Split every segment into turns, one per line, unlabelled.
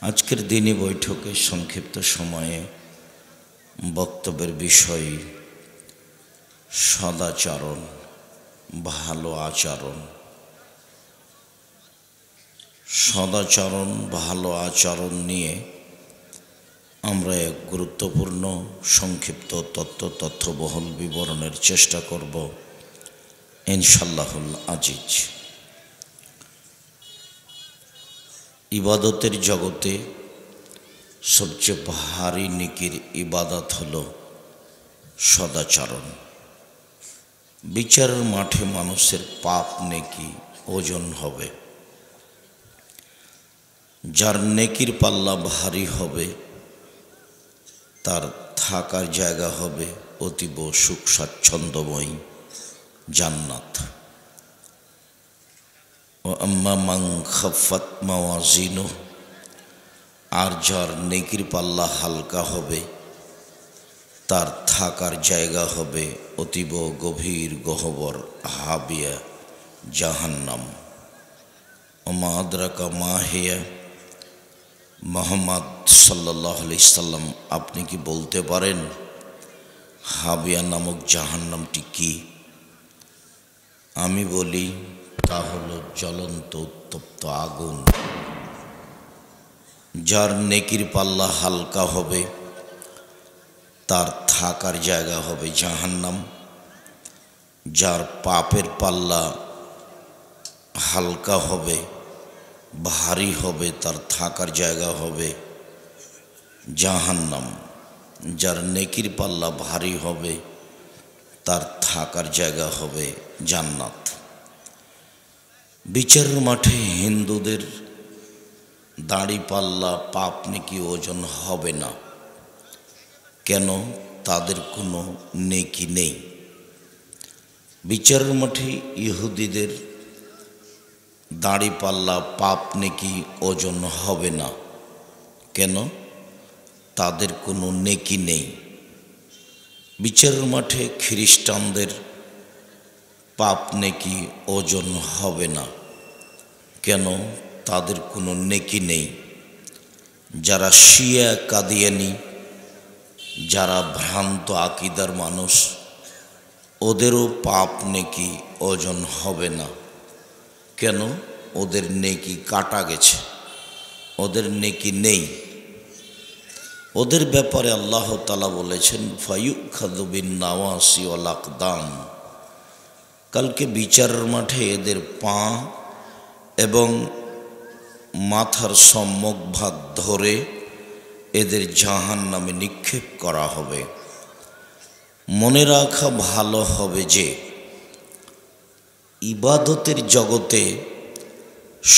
আজকের দিনই বৈঠকে সংক্ষিপ্ত সময়ে বক্তব্যের বিষয় সদাচরণ, ভালো আচরণ। সদাচরণ, ভালো আচরণ নিয়ে আমরা এক গুরুত্বপূর্ণ সংক্ষিপ্ত তথ্যবহুল বিবরণের চেষ্টা করব ইনশাআল্লাহুল আজিজ। ইবাদতের জগতে সবচেয়ে ভারী নেকির ইবাদত হলো সদাচরণ। বিচারের মাঠে মানুষের পাপ নেকি ওজন হবে। যার নেকির পাল্লা ভারী হবে তার থাকার জায়গা হবে অতীব সুখ স্বাচ্ছন্দ্যময় জান্নাত। ও আম্মা মান খাফফাত মাওয়াজিনুহু, আর যার নেকির পাল্লা হালকা হবে তার থাকার জায়গা হবে অতীব গভীর গহ্বর হাবিয়া জাহান্নাম। ওমা আদরাকা মা হিয়া, মুহাম্মদ সাল্লাল্লাহু আলাইহি সাল্লাম আপনি কি বলতে পারেন হাবিয়া নামক জাহান্নামটি কি? আমি বলি তা হলো জ্বলন্ত উত্তপ্ত আগুন। যার নেকির পাল্লা হালকা হবে তার থাকার জায়গা হবে জাহান্নাম। যার পাপের পাল্লা হালকা হবে, ভারী হবে, তার থাকার জায়গা হবে জাহান্নাম। যার নেকির পাল্লা ভারী হবে তার থাকার জায়গা হবে জান্নাত। বিচারের মাঠে হিন্দুদের দাড়ি পাল্লা পাপ নেকি ওজন হবে না। কেন? তাদের কোনো নেকি নেই। বিচারের মাঠে ইহুদিদের দাড়ি পাল্লা পাপ নেকি ওজন হবে না। কেন? তাদের কোনো নেকি নেই। বিচারের মাঠে খ্রিস্টানদের পাপ নেকি ওজন হবে না। কেন? তাদের কোনো নেকি নেই। যারা শিয়া কাদিয়ানি, যারা ভ্রান্ত আকীদার মানুষ, ওদেরও পাপ নেকি ওজন হবে না। কেন? ওদের নেকি কাটা গেছে, ওদের নেকি নেই। ওদের ব্যাপারে আল্লাহ তাআলা বলেছেন ফায়ুখাযু বিন-নাওয়াসি ওয়াল আকদাম, কালকে বিচারের মাঠে এদের পা এবং মাথার সম্মুখ ভাগ ধরে এদের জাহান্নামে নিক্ষেপ করা হবে। মনে রাখা ভালো হবে যে ইবাদতের জগতে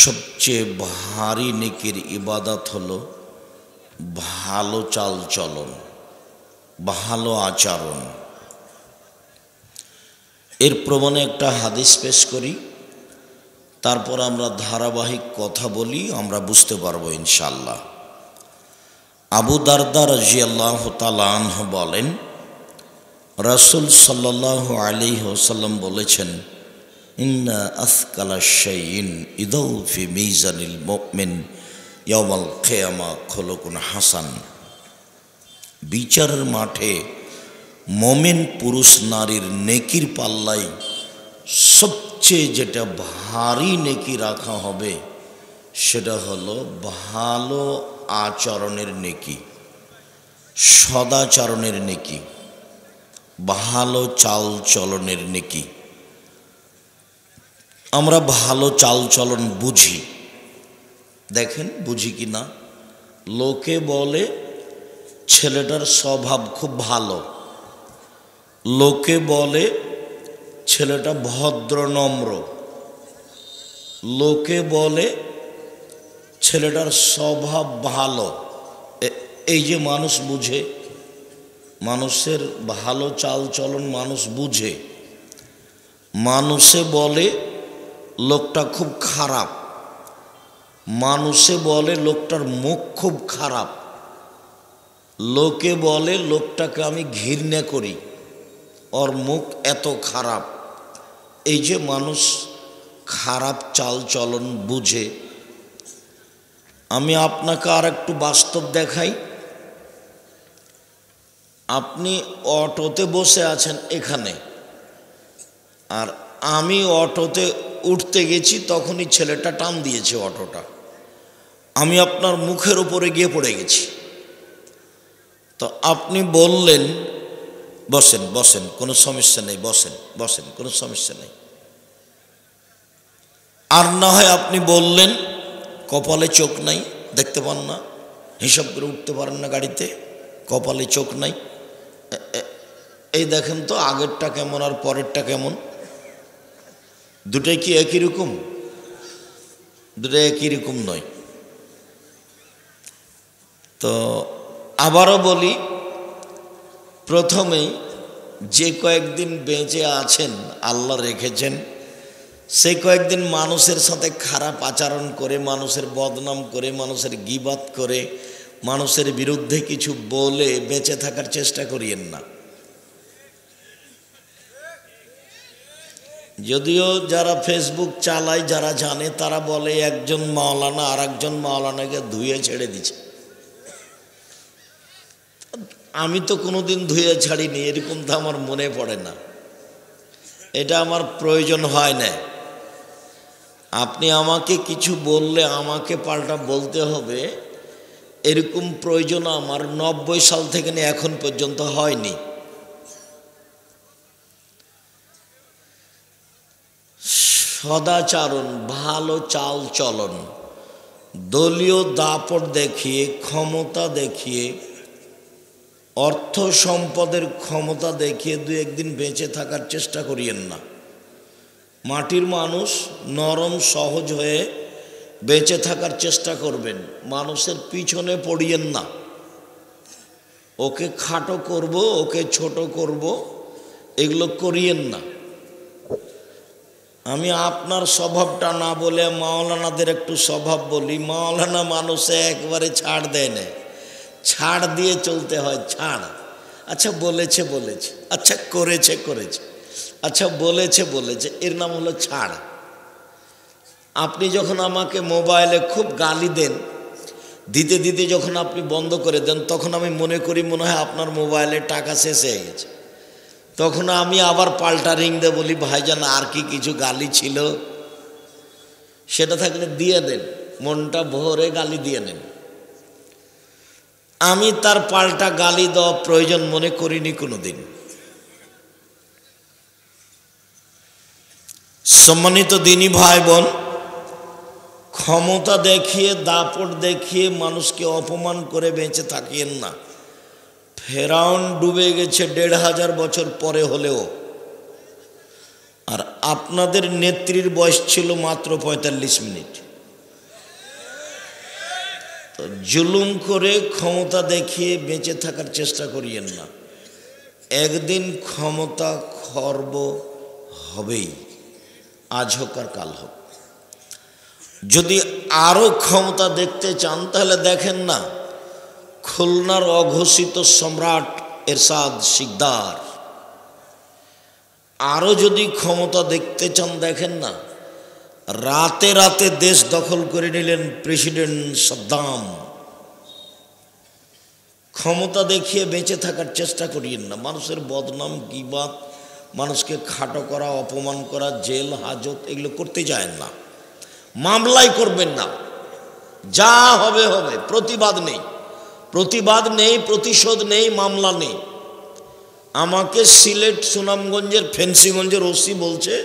সবচেয়ে ভারী নেকির ইবাদত হলো ভালো চালচলন, ভালো আচরণ। এর প্রমাণে একটা হাদিস পেশ করি, তারপর আমরা ধারাবাহিক কথা বলি, আমরা বুঝতে পারবো ইনশাআল্লাহ। আবু দারদা রাদিয়াল্লাহু তাআলা আনহু বলেন, রাসূল সাল্লাল্লাহু আলাইহি ওয়াসাল্লাম বলেছেন, ইন্না আসকালা শাইইন ইদাউ ফি মিজানিল মুমিন ইয়াওমাল কিয়ামা খুলুকুন হাসান। বিচারের মাঠে মুমিন পুরুষ নারীর নেকির পাল্লায় সবচেয়ে যেটা ভারী নেকি রাখা হবে সেটা হলো ভালো আচরণের নেকি, সদাচরণের নেকি, ভালো চাল চলনের নেকি। আমরা ভালো চাল চলন বুঝি, দেখেন বুঝি কি না। লোকে বলে ছেলেটার স্বভাব খুব ভালো, লোকে বলে ছেলেটা ভদ্র নম্র, লোকে বলে ছেলেটার স্বভাব ভালো। এই যে মানুষ বুঝে, মানুষের ভালো চাল চলন মানুষ বুঝে। মানুষে বলে লোকটা খুব খারাপ, মানুষে বলে লোকটার মুখ খুব খারাপ, লোকে বলে লোকটাকে আমি ঘৃণা করি, ওর মুখ এত খারাপ। এই যে মানুষ খারাপ চাল চলন বুঝে, আমি আপনাকে আর একটু বাস্তব দেখাই। আপনি অটোতে বসে আছেন এখানে, আর আমি অটোতে উঠতে গেছি, তখনই ছেলেটা টান দিয়েছে অটোটা, আমি আপনার মুখের উপরে গিয়ে পড়ে গেছি। তো আপনি বললেন বসেন বসেন, কোনো সমস্যা নেই, বসেন বসেন, কোনো সমস্যা নেই। আর না হয় আপনি বললেন কপালে চোখ নাই, দেখতে পান না, হিসাব করে উঠতে পারেন না গাড়িতে, কপালে চোখ নাই। এই দেখেন তো আগেরটা কেমন আর পরেরটা কেমন, দুটাই কি একই রকম? দুটাই একই রকম নয়। তো আবারও বলি, প্রথমেই যে কয়েকদিন বেঁচে আছেন, আল্লাহ রেখেছেন, সেই কয়েকদিন মানুষের সাথে খারাপ আচরণ করে, মানুষের বদনাম করে, মানুষের গীবাত করে, মানুষের বিরুদ্ধে কিছু বলে বেঁচে থাকার চেষ্টা করিয়েন না। যদিও যারা ফেসবুক চালায়, যারা জানে, তারা বলে একজন মাওলানা আর একজন মাওলানাকে ধুয়ে ছেড়ে দিচ্ছে। আমি তো কোনোদিন ধুয়ে ছাড়িনি, এরকম তো আমার মনে পড়ে না, এটা আমার প্রয়োজন হয় না। আপনি আমাকে কিছু বললে আমাকে পাল্টা বলতে হবে, এরকম প্রয়োজন আমার 90 সাল থেকে নিয়ে এখন পর্যন্ত হয়নি। সদাচরণ, ভালো চাল চলন, দলীয় দাপট দেখিয়ে, ক্ষমতা দেখিয়ে, অর্থ সম্পদের ক্ষমতা দেখিয়ে দু একদিন বেঁচে থাকার চেষ্টা করিয়েন না। মাটির মানুষ, নরম সহজ হয়ে বেঁচে থাকার চেষ্টা করবেন, মানুষের পিছনে পড়িয়েন না। ওকে খাটো করব, ওকে ছোট করব, এগুলো করিয়েন না। আমি আপনার স্বভাবটা না বলে মাওলানাদের একটু স্বভাব বলি। মাওলানা মানুষে একবারে ছাড় দেয় না, ছাড় দিয়ে চলতে হয়। ছাড়, আচ্ছা বলেছে বলেছে, আচ্ছা করেছে করেছে, আচ্ছা বলেছে বলেছে, এর নাম হলো ছাড়। আপনি যখন আমাকে মোবাইলে খুব গালি দেন, দিতে দিতে যখন আপনি বন্ধ করে দেন, তখন আমি মনে করি মনে হয় আপনার মোবাইলে টাকা শেষ হয়ে গেছে। তখন আমি আবার পাল্টা রিং দিয়ে বলি, ভাইজান আর কি কিছু গালি ছিল? সেটা থাকলে দিয়ে দেন, মনটা ভরে গালি দিয়ে নেন। আমি তার পাল্টা গালি দেওয়া প্রয়োজন মনে করিনি কোনোদিন। সম্মানিত দিনী ভাই বোন, ক্ষমতা দেখিয়ে, দাপট দেখিয়ে মানুষকে অপমান করে বেঁচে থাকিয়েন না। ফেরাউন ডুবে গেছে ১৫০০ বছর পরে হলেও, আর আপনাদের নেত্রীর বয়স ছিল মাত্র ৪৫ মিনিট। তো জুলুম করে, ক্ষমতা দেখিয়ে বেঁচে থাকার চেষ্টা করিয়েন না। একদিন ক্ষমতা খর্ব হবেই, আজ হোক আর কাল হোক। যদি আরো ক্ষমতা দেখতে চান তাহলে দেখেন না, খুলনার অঘোষিত সম্রাট এরশাদ শিকদার। আরো যদি ক্ষমতা দেখতে চান দেখেন না, রাতে রাতে দেশ দখল করে নিলেন প্রেসিডেন্ট সাদ্দাম। ক্ষমতা দেখিয়ে বেঁচে থাকার চেষ্টা করিয়েন না। মানুষের বদনাম, গীবাত, মানুষকে খাটো করা, অপমান করা, জেল হাজত, এগুলো করতে যায়েন না। মামলাই করবেন না, যা হবে হবে। প্রতিবাদ নেই, প্রতিবাদ নেই, প্রতিশোধ নেই, মামলা নেই। আমাকে সিলেট সুনামগঞ্জের ফেন্সিগঞ্জের ওসি বলছে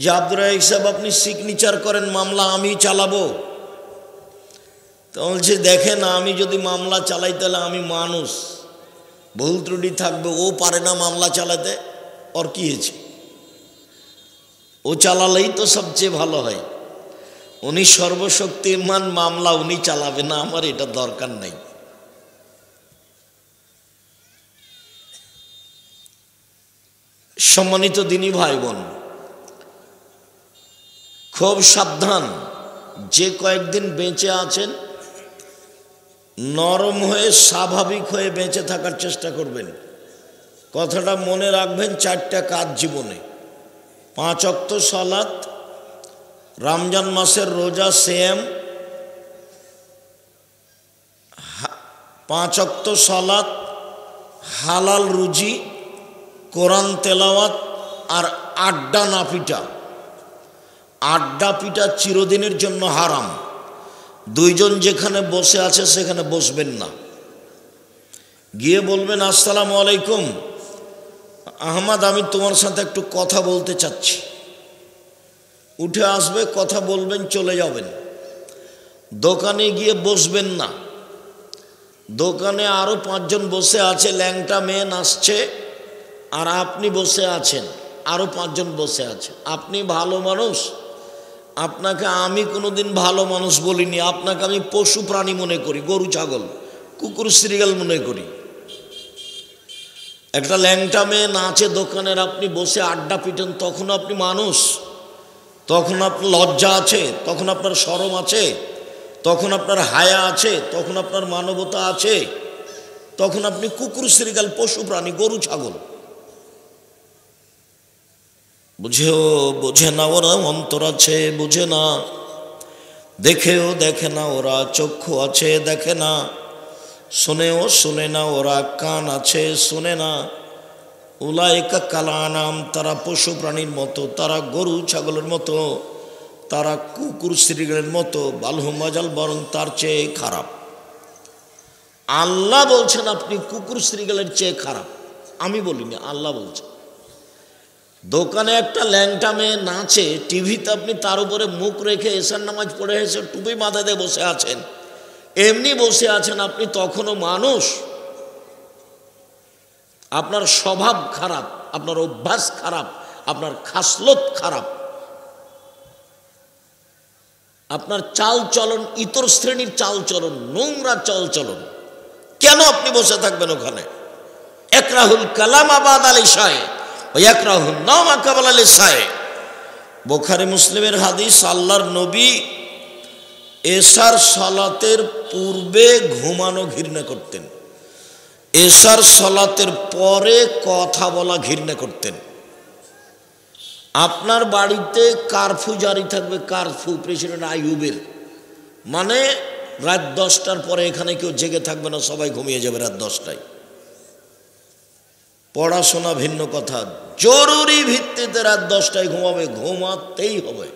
যে আব্দুর রাজ্জাক সাহেব আপনি সিগনেচার করেন, মামলা আমি চালাবো। তো বলছে দেখেন, আমি যদি মামলা চালাই তাহলে আমি মানুষ, ভুল ত্রুটি থাকবে। ও পারে না মামলা চালাতে, ওর কি হয়েছে? ও চালালেই তো সবচেয়ে ভালো হয়। উনি সর্বশক্তিমান, মামলা উনি চালাবে না, আমার এটা দরকার নেই। সম্মানিত দিনী ভাই বোন, খুব সাবধান। যে কয়েকদিন বেঁচে আছেন, নরম হয়ে, স্বাভাবিক হয়ে বেঁচে থাকার চেষ্টা করবেন। কথাটা মনে রাখবেন, 4টা কাজ জীবনে: 5 ওয়াক্ত সালাত, রমজান মাসের রোজা, সিয়াম, 5 ওয়াক্ত সালাত, হালাল রুজি, কোরআন তেলাওয়াত আর আড্ডা না পিটা। আড্ডা পিটা চিরদিনের জন্য হারাম। দুইজন যেখানে বসে আছে সেখানে বসবেন না। গিয়ে বলবেন আসসালামু আলাইকুম আহমদ, আমি তোমার সাথে একটু কথা বলতে চাচ্ছি। উঠে আসবে, কথা বলবেন, চলে যাবেন। দোকানে গিয়ে বসবেন না। দোকানে আরো 5 জন বসে আছে, ল্যাংটা মেয়ে নাচছে, আর আপনি বসে আছেন, আরো 5 জন বসে আছে। আপনি ভালো মানুষ, আপনাকে আমি কোনোদিন ভালো মানুষ বলিনি, আপনাকে আমি পশু প্রাণী মনে করি, গরু ছাগল কুকুর শ্রীগাল মনে করি। একটা ল্যাংটা মেয়ে নাচে দোকানের, আপনি বসে আড্ডা পিটেন, তখন আপনি মানুষ? তখন আপনার লজ্জা আছে? তখন আপনার শরম আছে? তখন আপনার হায়া আছে? তখন আপনার মানবতা আছে? তখন আপনি কুকুর শ্রীগাল পশু প্রাণী গরু ছাগল। বোঝে না ওরা, অন্তর আছে বুঝে না, দেখেও দেখে না ওরা, চক্ষু আছে দেখে না, শোনেও শোনে না ওরা, কান আছে শোনে না। উলাইকা কালানাম, তারা পশু প্রাণীর মতো, তারা গরু ছাগলের মতো, তারা কুকুর শ্রীগালের মতো, বালহুম আযাল, বরং তার চেয়ে খারাপ। আল্লাহ বলছেন আপনি কুকুর শ্রীগালের চেয়ে খারাপ, আমি বলিনি, আল্লাহ বলছেন। দোকানে একটা ল্যাংটা মেয়ে নাচে, টিভিতে আপনি তার উপরে মুখ রেখে এশার নামাজ পড়ে এসে টুপি মাথায় দিয়ে বসে আছেন, এমনি বসে আছেন, আপনি তখনও মানুষ? আপনার স্বভাব খারাপ, আপনার অভ্যাস খারাপ, আপনার খাসলত খারাপ, আপনার চাল চলন ইতর শ্রেণীর চাল চলন, নোংরা চাল চলন। কেন আপনি বসে থাকবেন ওখানে? একরাহুল কালাম আবাদ আল ইশায়ে ওয়া ইয়াকরাহুন নাওমা কাবলা আল ইশায়ে। বুখারী মুসলিমের হাদিস, আল্লাহর নবী এশার সালাতের পূর্বে ঘুমানো ঘৃণা করতেন, এশার সালাতের পরে কথা বলা ঘৃণা করতেন। আপনার বাড়িতে কারফিউ জারি থাকবে, কারফিউ, প্রেসিডেন্ট আইয়ুবের, মানে রাত 10টার পরে এখানে কেউ জেগে থাকবে না, সবাই ঘুমিয়ে যাবে রাত 10টায়। পড়াশোনা ভিন্ন কথা, জরুরি ভিত্তিতে রাত 10টায় ঘুমাবে, ঘুমাতেই হবে।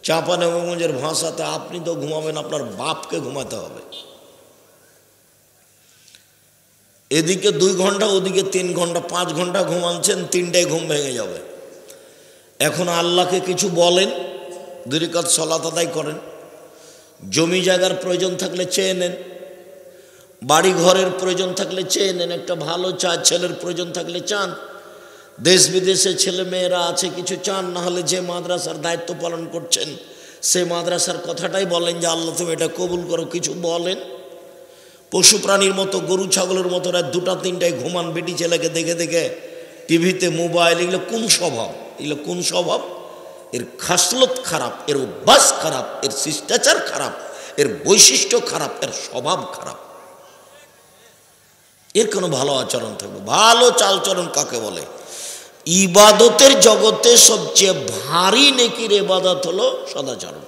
চাঁপানেগঞ্জের ভাষাতে আপনি তো ঘুমাবেন, আপনার বাপকে ঘুমাতে হবে। এদিকে 2 ঘন্টা, ওদিকে 3 ঘন্টা, 5 ঘন্টা ঘুমাচ্ছেন, 3টায় ঘুম ভেঙে যাবে। এখন আল্লাহকে কিছু বলেন, 2 রাকাত সালাত আদায় করেন। জমি জায়গার প্রয়োজন থাকলে চেয়ে নেন, বাড়ি ঘরের প্রয়োজন থাকলে চেয়ে নেন, একটা ভালো ছেলের প্রয়োজন থাকলে চান, দেশ বিদেশে ছেলে মেয়েরা আছে কিছু চান, না হলে যে মাদ্রাসার দায়িত্ব পালন করছেন সে মাদ্রাসার কথাটাই বলেন যে আল্লাহ তুমি এটা কবুল করো, কিছু বলেন। পশু প্রাণীর মতো, গরু ছাগলের মতো রাত 2টা 3টায় ঘুমান, বেটি ছেলেকে দেখে দেখে টিভিতে, মোবাইল, এগুলো কোন স্বভাব? এগুলো কোন স্বভাব? এর খাসলত খারাপ, এর অভ্যাস খারাপ, এর শিষ্টাচার খারাপ, এর বৈশিষ্ট্য খারাপ, এর স্বভাব খারাপ। এর কোনো ভালো আচরণ থাকবে? ভালো চালচরণ কাকে বলে? ইবাদতের জগতে সবচেয়ে ভারী নেকির ইবাদত হলো সদাচরণ।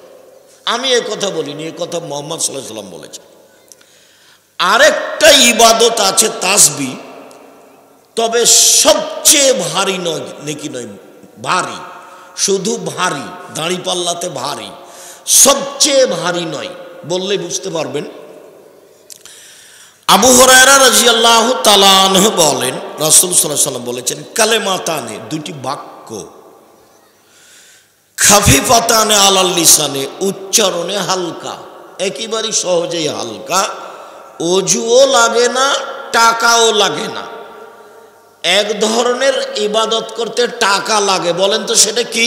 আমি এ কথা বলিনি, এ কথা মুহাম্মদ সাল্লাল্লাহু আলাইহি ওয়াসাল্লাম বলেছেন। আরেকটা ইবাদত আছে তাসবিহ, তবে সবচেয়ে ভারী নয়, নেকি নয়, ভারী, শুধু ভারী, দাঁড়ি পাল্লাতে ভারী, সবচেয়ে ভারী নয়, বললে বুঝতে পারবেন। আবু হুরায়রা রাদিয়াল্লাহু তাআলা আনহু বলেন, রাসূল সাল্লাল্লাহু আলাইহি ওয়াসাল্লাম বলেছেন, কালেমাতানে, 2টি বাক্য, খাফিফাতানে আলাল লিসানে, উচ্চারণে হালকা, একেবারে সহজেই হালকা, অজুও লাগে না, টাকাও লাগে না। এক ধরনের ইবাদত করতে টাকা লাগে, বলেন তো সেটা কি?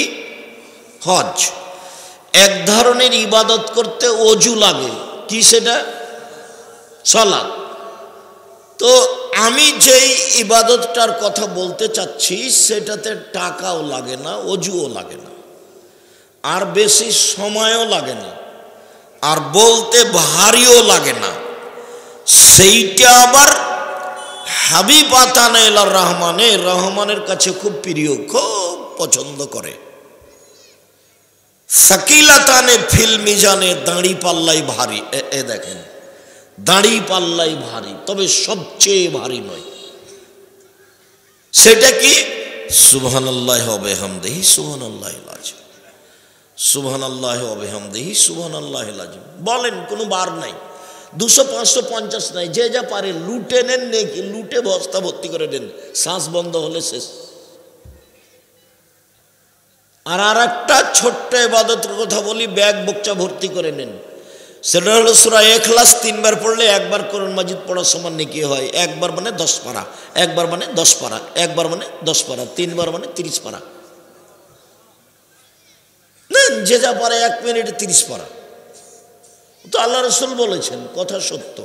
হজ। এক ধরনের ইবাদত করতে অজু লাগে, কি সেটা? সালাত। তো আমি যেই ইবাদতটার কথা বলতে চাচ্ছি সেটাতে টাকাও লাগে না, অজুও লাগে না, আর বেশি সময়ও লাগে না, আর বলতে ভারীও লাগে না। সেইটা আবার হাবিবাতানে ইলা রহমানে, রহমানের কাছে খুব প্রিয়, খুব পছন্দ করে। সাকিলাতানে ফিল মিজানে, দাঁড়ি পাল্লাই ভারী। এ দেখেন, দাড়ি পাল্লাই ভারী, তবে সবচেয়ে ভারী নয়। সেটা কি? সুবহানাল্লাহি ওয়া বিহামদিহি সুবহানাল্লাহিল আযীম, সুবহানাল্লাহি ওয়া বিহামদিহি সুবহানাল্লাহিল আযীম। বলেন, কোনো বার নাই, 200, 500, 50 নাই, যে যা পারে লুটে নেন, নেকি লুটে বস্তা ভর্তি করে নেন, শ্বাস বন্ধ হলে শেষ। আর একটা ছোট্ট ইবাদতের কথা বলি, ব্যাগ বোকচা ভর্তি করে নেন। সেটা হলো সূরা ইখলাস 3 বার পড়লে একবার কোরআন মাজিদ পড়ার সমান নেকি হয়। একবার মানে 10 পারা, একবার মানে 10 পারা, একবার মানে 10 পারা, 3 বার মানে 30 পারা। নেন, যে যা পারে 1 মিনিটে 30 পারা। তো আল্লাহ রাসূল বলেছেন, কথা সত্য।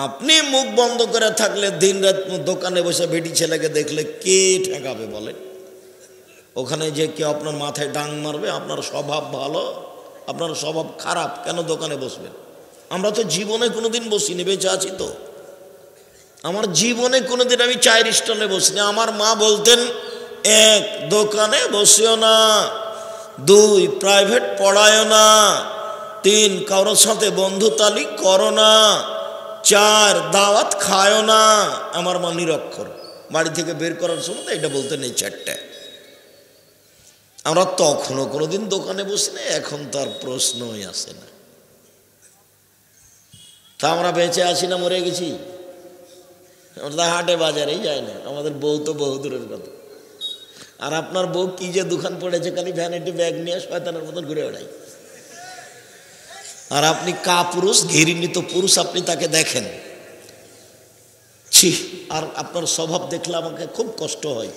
আপনি মুখ বন্ধ করে থাকলে দিন রাত দোকানে বসে বেটি ছেলেকে দেখলে কে ঠেকাবে বলেন? ওখানে যে কেউ আপনার মাথায় ডাং মারবে? আপনার স্বভাব ভালো, আপনার স্বভাব খারাপ, কেন দোকানে বসবেন? আমরা তো জীবনে কোনোদিন বসিনি, বেঁচে আছি তো। আমার জীবনে কোনোদিন আমি চায়ের স্টলে বসিনি। আমার মা বলতেন, 1 দোকানে বসিও না, 2 প্রাইভেট পড়ায়ও না, 3 কারোর সাথে বন্ধুতালিক করো না, 4 দাওয়াত খায়ও না। আমার মা নিরক্ষর, বাড়ি থেকে বের করার সময় এটা বলতেন, এই 4টে। আমরা তখনও কোনোদিন দোকানে বসি না, এখন তার প্রশ্নই আসে না। তা আমরা বেঁচে আছি না মরে গেছি? আমরা হাটে বাজারেই যায় না, আমাদের বউ তো বহু দূরের কথা। আর আপনার বউ কি যে দোকান পড়েছে, খালি ভ্যানিটি ব্যাগ নিয়ে শয়তানের মতন ঘুরে বেড়ায়। আর আপনি কাপুরুষ, ঘৃণিত পুরুষ, আপনি তাকে দেখেন, ছি। আর আপনার স্বভাব দেখলে আমাকে খুব কষ্ট হয়।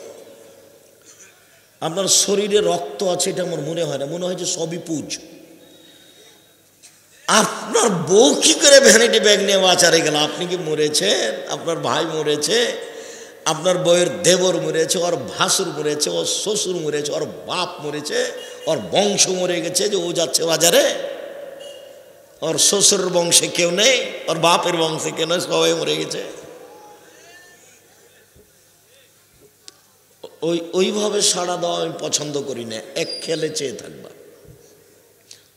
আপনার শরীরে রক্ত আছে এটা আমার মনে হয় না, মনে হয় যে সবই পুজ। আপনার বউ কি করে ভ্যানিটি ব্যাগ নিয়ে বাজারে গেল? আপনি কি মরেছেন? আপনার ভাই মরেছে, আপনার বউয়ের দেবর মরেছে, ওর ভাসুর মরেছে, ওর শ্বশুর মরেছে, ওর বাপ মরেছে, ওর বংশ মরে গেছে, যে ও যাচ্ছে বাজারে। ওর শ্বশুরের বংশে কেউ নেই, ওর বাপের বংশে কেউ নেই, সবাই মরে গেছে। ওইভাবে সাড়া দেওয়া আমি পছন্দ করি না। এক খেলে চেয়ে থাকবা।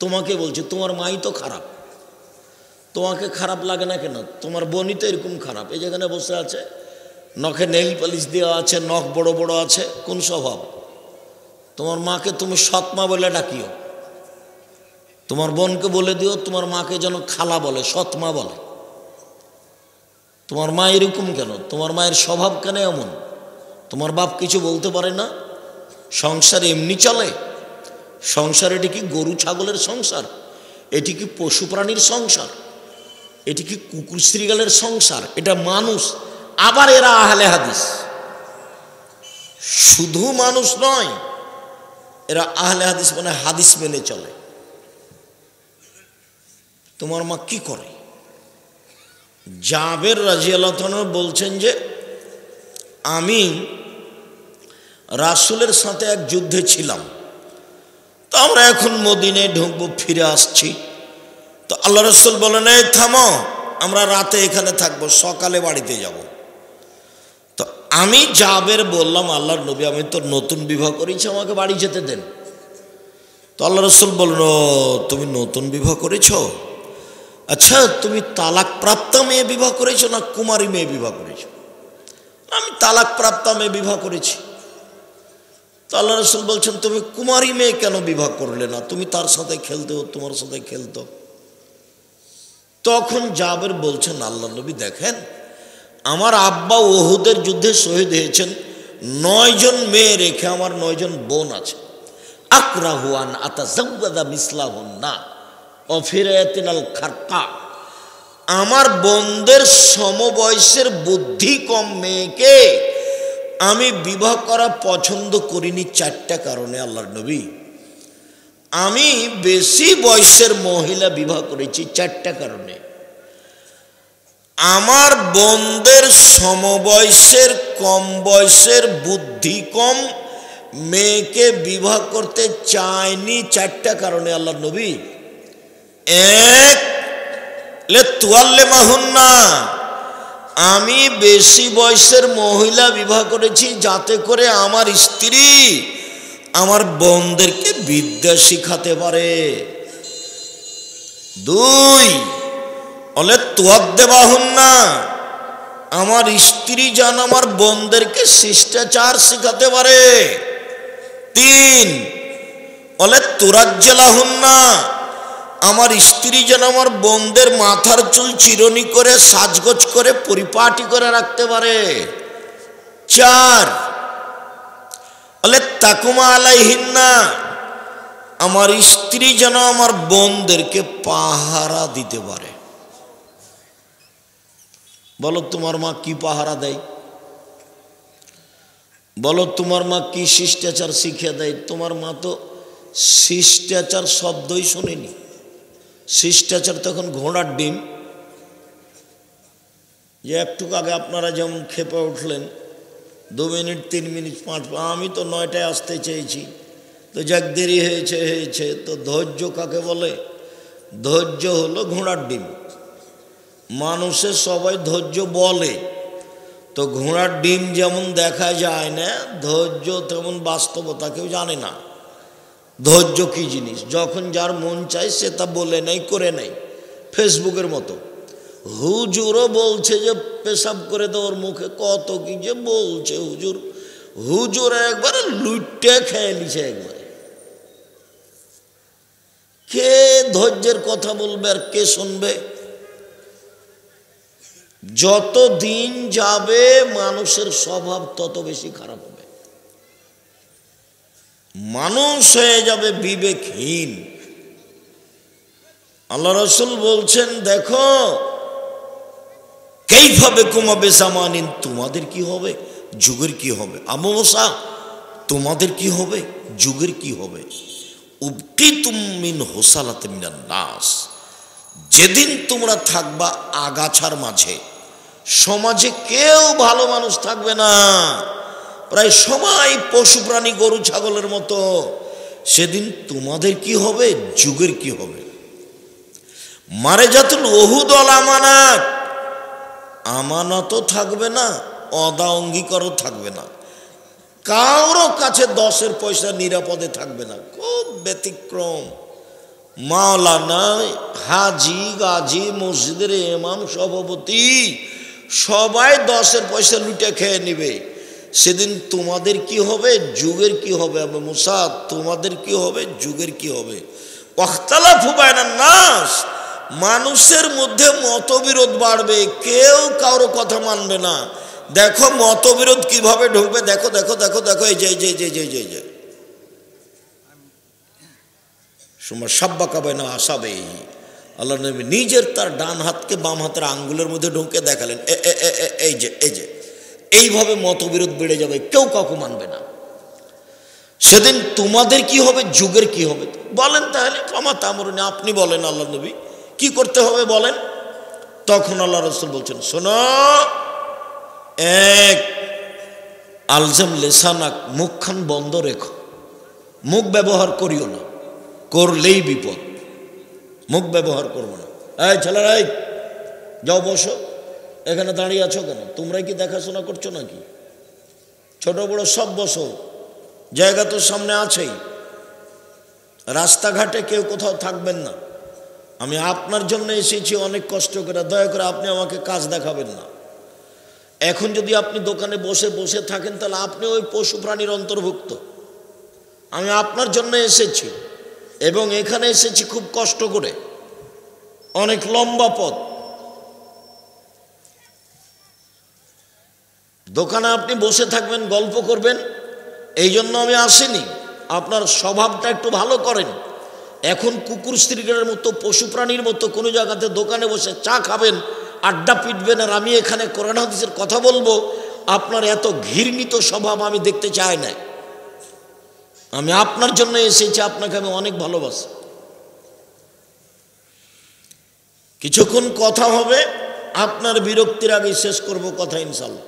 তোমাকে বলছি, তোমার মাই তো খারাপ, তোমাকে খারাপ লাগে না কেন? তোমার বোনই তো এরকম খারাপ, এই যেখানে বসে আছে, নখে নেইল পালিশ দেওয়া আছে, নখ বড় বড় আছে, কোন স্বভাব? তোমার মাকে তুমি সৎমা বলে ডাকিও, তোমার বোনকে বলে দিও তোমার মাকে যেন খালা বলে, সৎমা বলে। তোমার মা এরকম কেন? তোমার মায়ের স্বভাব কেন এমন? তোমার বাপ কিছু বলতে পারে না? সংসার এমনি চলে? সংসার এটি কি গরু ছাগলের সংসার? এটি কি পশু প্রাণীর সংসার? এটি কি কুকুর শ্রীগালের সংসার? এটা মানুষ। আবার এরা আহলে হাদিস, শুধু মানুষ নয়, এরা আহলে হাদিস মানে হাদিস মেনে চলে। তোমার মা কি করে? জাবের রাদিয়াল্লাহু আনহু বলছেন যে আমি রাসূলের সাথে এক যুদ্ধে ছিলাম, তো আমরা এখন মদিনায় ঢুকবো, ফিরে আসছি। তো আল্লাহ রাসূল বলেন, এই থামো, আমরা রাতে এখানে থাকবো, সকালে বাড়িতে যাব। তো আমি জাবের বললাম, আল্লাহর নবী, আমি তো নতুন বিবাহ করেছি, আমাকে বাড়ি যেতে দেন। তো আল্লাহ রাসূল বলল, তুমি নতুন বিবাহ করেছ? আচ্ছা, তুমি তালাক প্রাপ্ত মেয়ে বিবাহ করেছো না কুমারী মেয়ে বিবাহ করেছো? আমি তালাক প্রাপ্ত মেয়ে বিবাহ করেছি। তো আল্লাহ রাসূল বলছেন, তুমি কুমারী মেয়ে কেন বিবাহ করলে না? তুমি তার সাথে খেলতে, তোমার সাথে খেলতো। তখন জাবের বলছেন, আল্লাহ নবী দেখেন, আমার আব্বা উহুদের যুদ্ধে শহীদ হয়েছেন, 9 জন মেয়ে রেখে আমার 9 জন বোন আছে। আকরাহু আন আতাযাওয়াদা মিসলাহুন্না অফিরায়াতিনাল খারকা। আমার বোনদের সমবয়সের বুদ্ধি কম মেয়েকে আমি বিবাহ করা পছন্দ করিনি 4টা কারণে। আল্লাহর নবী, আমি বেশি বয়সের মহিলা বিবাহ করেছি 4টা কারণে। আমার বোনদের সমবয়সের কম বয়সের বুদ্ধি কম মেয়েকে বিবাহ করতে চাইনি 4টা কারণে। আল্লাহর নবী, 1 লিতুআল্লিমাহুন্না, আমি বেশি বয়সের মহিলা বিবাহ করেছি যাতে করে আমার স্ত্রী আমার বোনদেরকে বিদ্যা শিখাতে পারে। 2 বলে তুয়াদ্দেবাহুন না, আমার স্ত্রী যেন আমার বোনদেরকে শিষ্টাচার শেখাতে পারে। 3 বলে তুরাজ্জালাহুন না, আমার স্ত্রী যেন আমার বোনদের মাথার চুল চিরনি করে সাজগোজ করে পরিপাটি করে রাখতে পারে। 4 বলে তাকুমা আলাইহিন না, আমার স্ত্রী যেন আমার বোনদেরকে পাহারা দিতে পারে। বলো তোমার মা কি পাহারা দেয়? বলো তোমার মা কি শিষ্টাচার শিখিয়ে দেয়? তোমার মা তো শিষ্টাচার শব্দই শোনেনি। শিষ্টাচার তখন ঘোড়ার ডিম। যে একটু আগে আপনারা যেমন খেপে উঠলেন, 2 মিনিট 3 মিনিট 5, আমি তো 9টায় আসতে চেয়েছি, তো যাক দেরি হয়েছে। তো ধৈর্য কাকে বলে? ধৈর্য হলো ঘোড়ার ডিম। মানুষের সবাই ধৈর্য বলে, তো ঘোড়ার ডিম যেমন দেখা যায় না, ধৈর্য তেমন বাস্তবতা কেউ জানে না। ধৈর্য কি জিনিস? যখন যার মন চায় সে তা বলে নেয়, করে নেয়। ফেসবুকের মতো হুজুরও বলছে যে পেশাব করে দেওয়ার মুখে, কত কি যে বলছে হুজুর একবারে লুটে খেয়ে নিছে একবারে। কে ধৈর্যের কথা বলবে আর কে শুনবে? যত দিন যাবে মানুষের স্বভাব তত বেশি খারাপ হবে, মানুষ হয়ে যাবে বিবেকহীন। আল্লাহ রাসূল বলছেন, দেখো কাইফা বিকুম বিজামানিন, তোমাদের কি হবে, যুগের কি হবে। আবু মুসা, তোমাদের কি হবে, যুগের কি হবে। উবকিতুম মিন হুসালাতিন মিনান নাস, যেদিন তোমরা থাকবা আগাছার মাঝে, সমাজে কেউ ভালো মানুষ থাকবে না, প্রায় সবাই পশু প্রাণী গরু ছাগলের মতো। সেদিন তোমাদের কি হবে, যুগের কি হবে। মারে জাতুল ওহুদ আল আমানাত, আমানতও থাকবে না, অদা অঙ্গীকারও থাকবে না, কারো কাছে 10 পয়সা নিরাপদে থাকবে না। খুব ব্যতিক্রম। মাওলানা, হাজি, গাজী, মসজিদের ইমাম, সভাপতি সবাই 10 পয়সা লুটে খেয়ে নিবে। সেদিন তোমাদের কি হবে, যুগের কি হবে। আবু মুসা, তোমাদের কি হবে, যুগের কি হবে। ওয়াখতালাফু বাইনান নাস, মানুষের মধ্যে মতবিরোধ বাড়বে, কেউ কারো কথা মানবে না। দেখো মতবিরোধ কিভাবে ঢুকবে, দেখো দেখো দেখো দেখো, এই যে সুমা সাব্বাকা বাইনা আসাবেই, আল্লাহ নবী নিজের তার ডান হাতকে বাম হাতের আঙ্গুলের মধ্যে ঢুকে দেখালেন, এই যে এইভাবে মতবিরোধ বেড়ে যাবে, কেউ কাউকে মানবে না। সেদিন তোমাদের কি হবে, যুগের কি হবে। বলেন তাহলে, ফামা তামরুন, আপনি বলেন আল্লাহ নবী কি করতে হবে বলেন। তখন আল্লাহ রাসূল বলছেন, শোনো, 1 আলজাম লিসানাক, মুখখান বন্ধ রেখো, মুখ ব্যবহার করিও না, করলেই বিপদ। মুখ ব্যবহার করবো না। এই ছেলেরা, যাও বসো, এখানে দাঁড়িয়ে আছো কেন? তোমরাই কি দেখাশোনা করছো নাকি? ছোট বড় সব বসো, জায়গা তো সামনে আছেই। রাস্তাঘাটে কেউ কোথাও থাকবেন না। আমি আপনার জন্য এসেছি অনেক কষ্ট করে, দয়া করে আপনি আমাকে কাজ দেখাবেন না। এখন যদি আপনি দোকানে বসে বসে থাকেন তাহলে আপনি ওই পশু প্রাণীর অন্তর্ভুক্ত। আমি আপনার জন্য এসেছি এবং এখানে এসেছি খুব কষ্ট করে, অনেক লম্বা পথ। দোকানে আপনি বসে থাকবেন, গল্প করবেন, এই জন্য আমি আসিনি। আপনার স্বভাবটা একটু ভালো করেন। এখন কুকুর স্ত্রীদের মতো, পশু প্রাণীর মতো কোনো জায়গাতে দোকানে বসে চা খাবেন, আড্ডা পিটবেন, আর আমি এখানে কোরআন হাদিসের কথা বলবো, আপনার এত ঘৃণিত স্বভাব আমি দেখতে চাই না। আমি আপনার জন্য এসেছি, আপনাকে আমি অনেক ভালোবাসি। কিছুক্ষণ কথা হবে, আপনার বিরক্তির আগে শেষ করব কথা ইনশাআল্লাহ।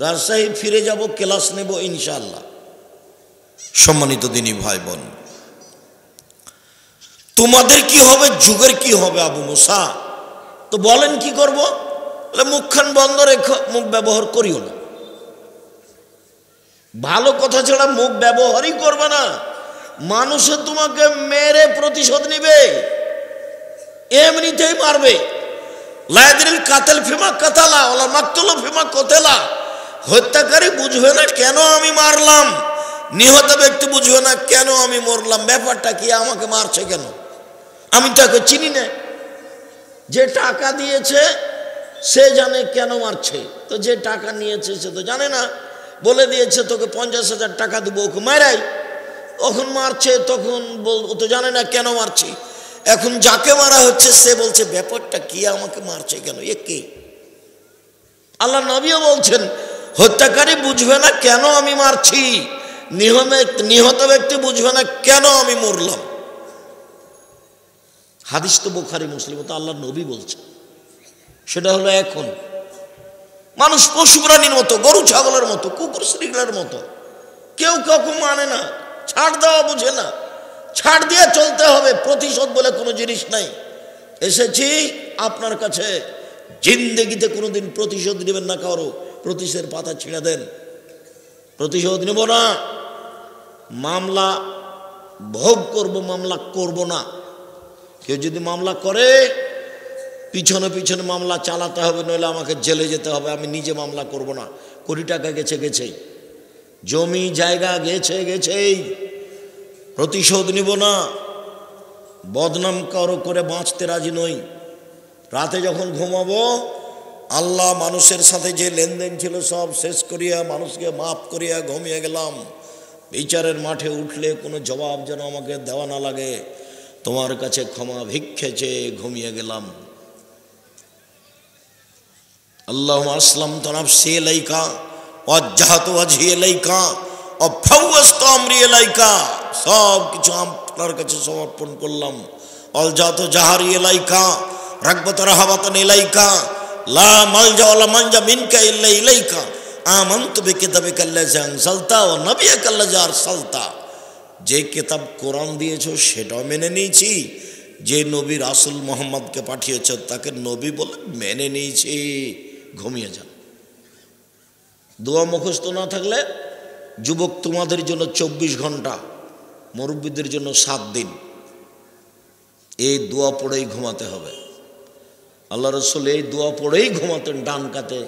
রাজশাহী ফিরে যাব, ক্লাস নেব ইনশাআল্লাহ। সম্মানিত দিনী ভাই বোন, তোমাদের কি হবে, যুগের কি হবে। আবু মুসা, তো বলেন কি করব। বলে মুখখান বন্ধ রেখো, মুখ ব্যবহার করিও না। ভালো কথা ছাড়া মুখ ব্যবহারই করবে না। মানুষে তোমাকে মেরে প্রতিশোধ নিবে, এমনিতেই মারবে। লা ইয়াদরিল কাতিল ফিমা কাতালা ওয়ালা মাকতুলু ফিমা কুতিলা। হত্যাকারী বুঝবে না কেন আমি মারলাম, নিহত ব্যক্তি বুঝবে না কেন আমি মরলাম, ব্যাপারটা কি, আমাকে মারছে কেন, আমি তাকে চিনি না। যে টাকা দিয়েছে সে জানে কেন মারছে, তো যে টাকা নিয়েছে সে তো জানে না, বলে দিয়েছে তোকে 50,000 টাকা দেবো, ওকে মারাই, তখন মারছে, তখন ও তো জানে না কেন মারছি। এখন যাকে মারা হচ্ছে সে বলছে ব্যাপারটা কি, আমাকে মারছে কেন, এ কে? আল্লাহ নবীও বলছেন হত্যাকারী বুঝবে না কেন আমি মারছি, নিহত ব্যক্তি বুঝবে না কেন আমি মরলাম। হাদিস তো বুখারী মুসলিম, তো আল্লাহ নবী বলছে। সেটা হলো এখন মানুষ পশু প্রাণীর মতো, গরু ছাগলের মতো, কুকুর শ্রীগুলোর মতো, কেউ কাউকে মানে না, ছাড় দেওয়া বুঝে না, ছাড় দিয়ে চলতে হবে, প্রতিশোধ বলে কোনো জিনিস নাই। এসেছি আপনার কাছে, জিন্দেগিতে কোনোদিন প্রতিশোধ নেবেন না, কারো প্রতিশোধের পাতা ছিঁড়ে দেন, প্রতিশোধ নেব না, মামলা ভোগ করব, মামলা করব না। কেউ যদি মামলা করে পিছনে পিছনে মামলা চালাতে হবে, নইলে আমাকে জেলে যেতে হবে, আমি নিজে মামলা করব না। কোটি টাকা গেছে গেছেই, জমি জায়গা গেছে গেছেই, প্রতিশোধ নিব না। বদনাম কারো করে বাঁচতে রাজি নই। রাতে যখন ঘুমাবো আল্লাহ মানুষের সাথে যে লেনদেন ছিল সব শেষ করিয়া মানুষকে মাফ করিয়া ঘুমিয়ে গেলাম। বিচারের মাঠে উঠলে কোনো জবাব যেন আমাকে দেওয়া না লাগে, তোমার কাছে ক্ষমা ভিক্ষে চেয়ে ঘুমিয়ে গেলাম। আল্লাহুম্মা আসলামতু নাফসি ইলাইকা ওয়াজ্জাহতু ওয়াজহি ইলাইকা ওয়া ফাওয়াজতু আমরি ইলাইকা, সব কিছু আপনার কাছে সমর্পণ করলাম। অলজাতু জাহারি ইলাইকা রাগবাত রাহাবাতান ইলাইকা লা মালজা ওয়ালা মানজা মিনকা ইল্লা ইলাইকা আমানতু বিকিতাবিকা আল্লাযী আনজালতা ওয়া নাবিয়্যাকা আল্লাযী আরসালতা। যে কিতাব কোরআন দিয়েছো সেটাও মেনে নিয়েছি, যে নবী রাসূল মুহাম্মদকে পাঠিয়েছ তাকে নবী বলে মেনে নিয়েছি। ঘুমিয়ে যান। দোয়া মুখস্থ না থাকলে, যুবক তোমাদের জন্য 24 ঘন্টা, মুরব্বীদের জন্য 7 দিন, এই দোয়া পড়েই ঘুমাতে হবে। আল্লাহ রসুল এই দোয়া পড়েই ঘুমাতেন ডান কাতে।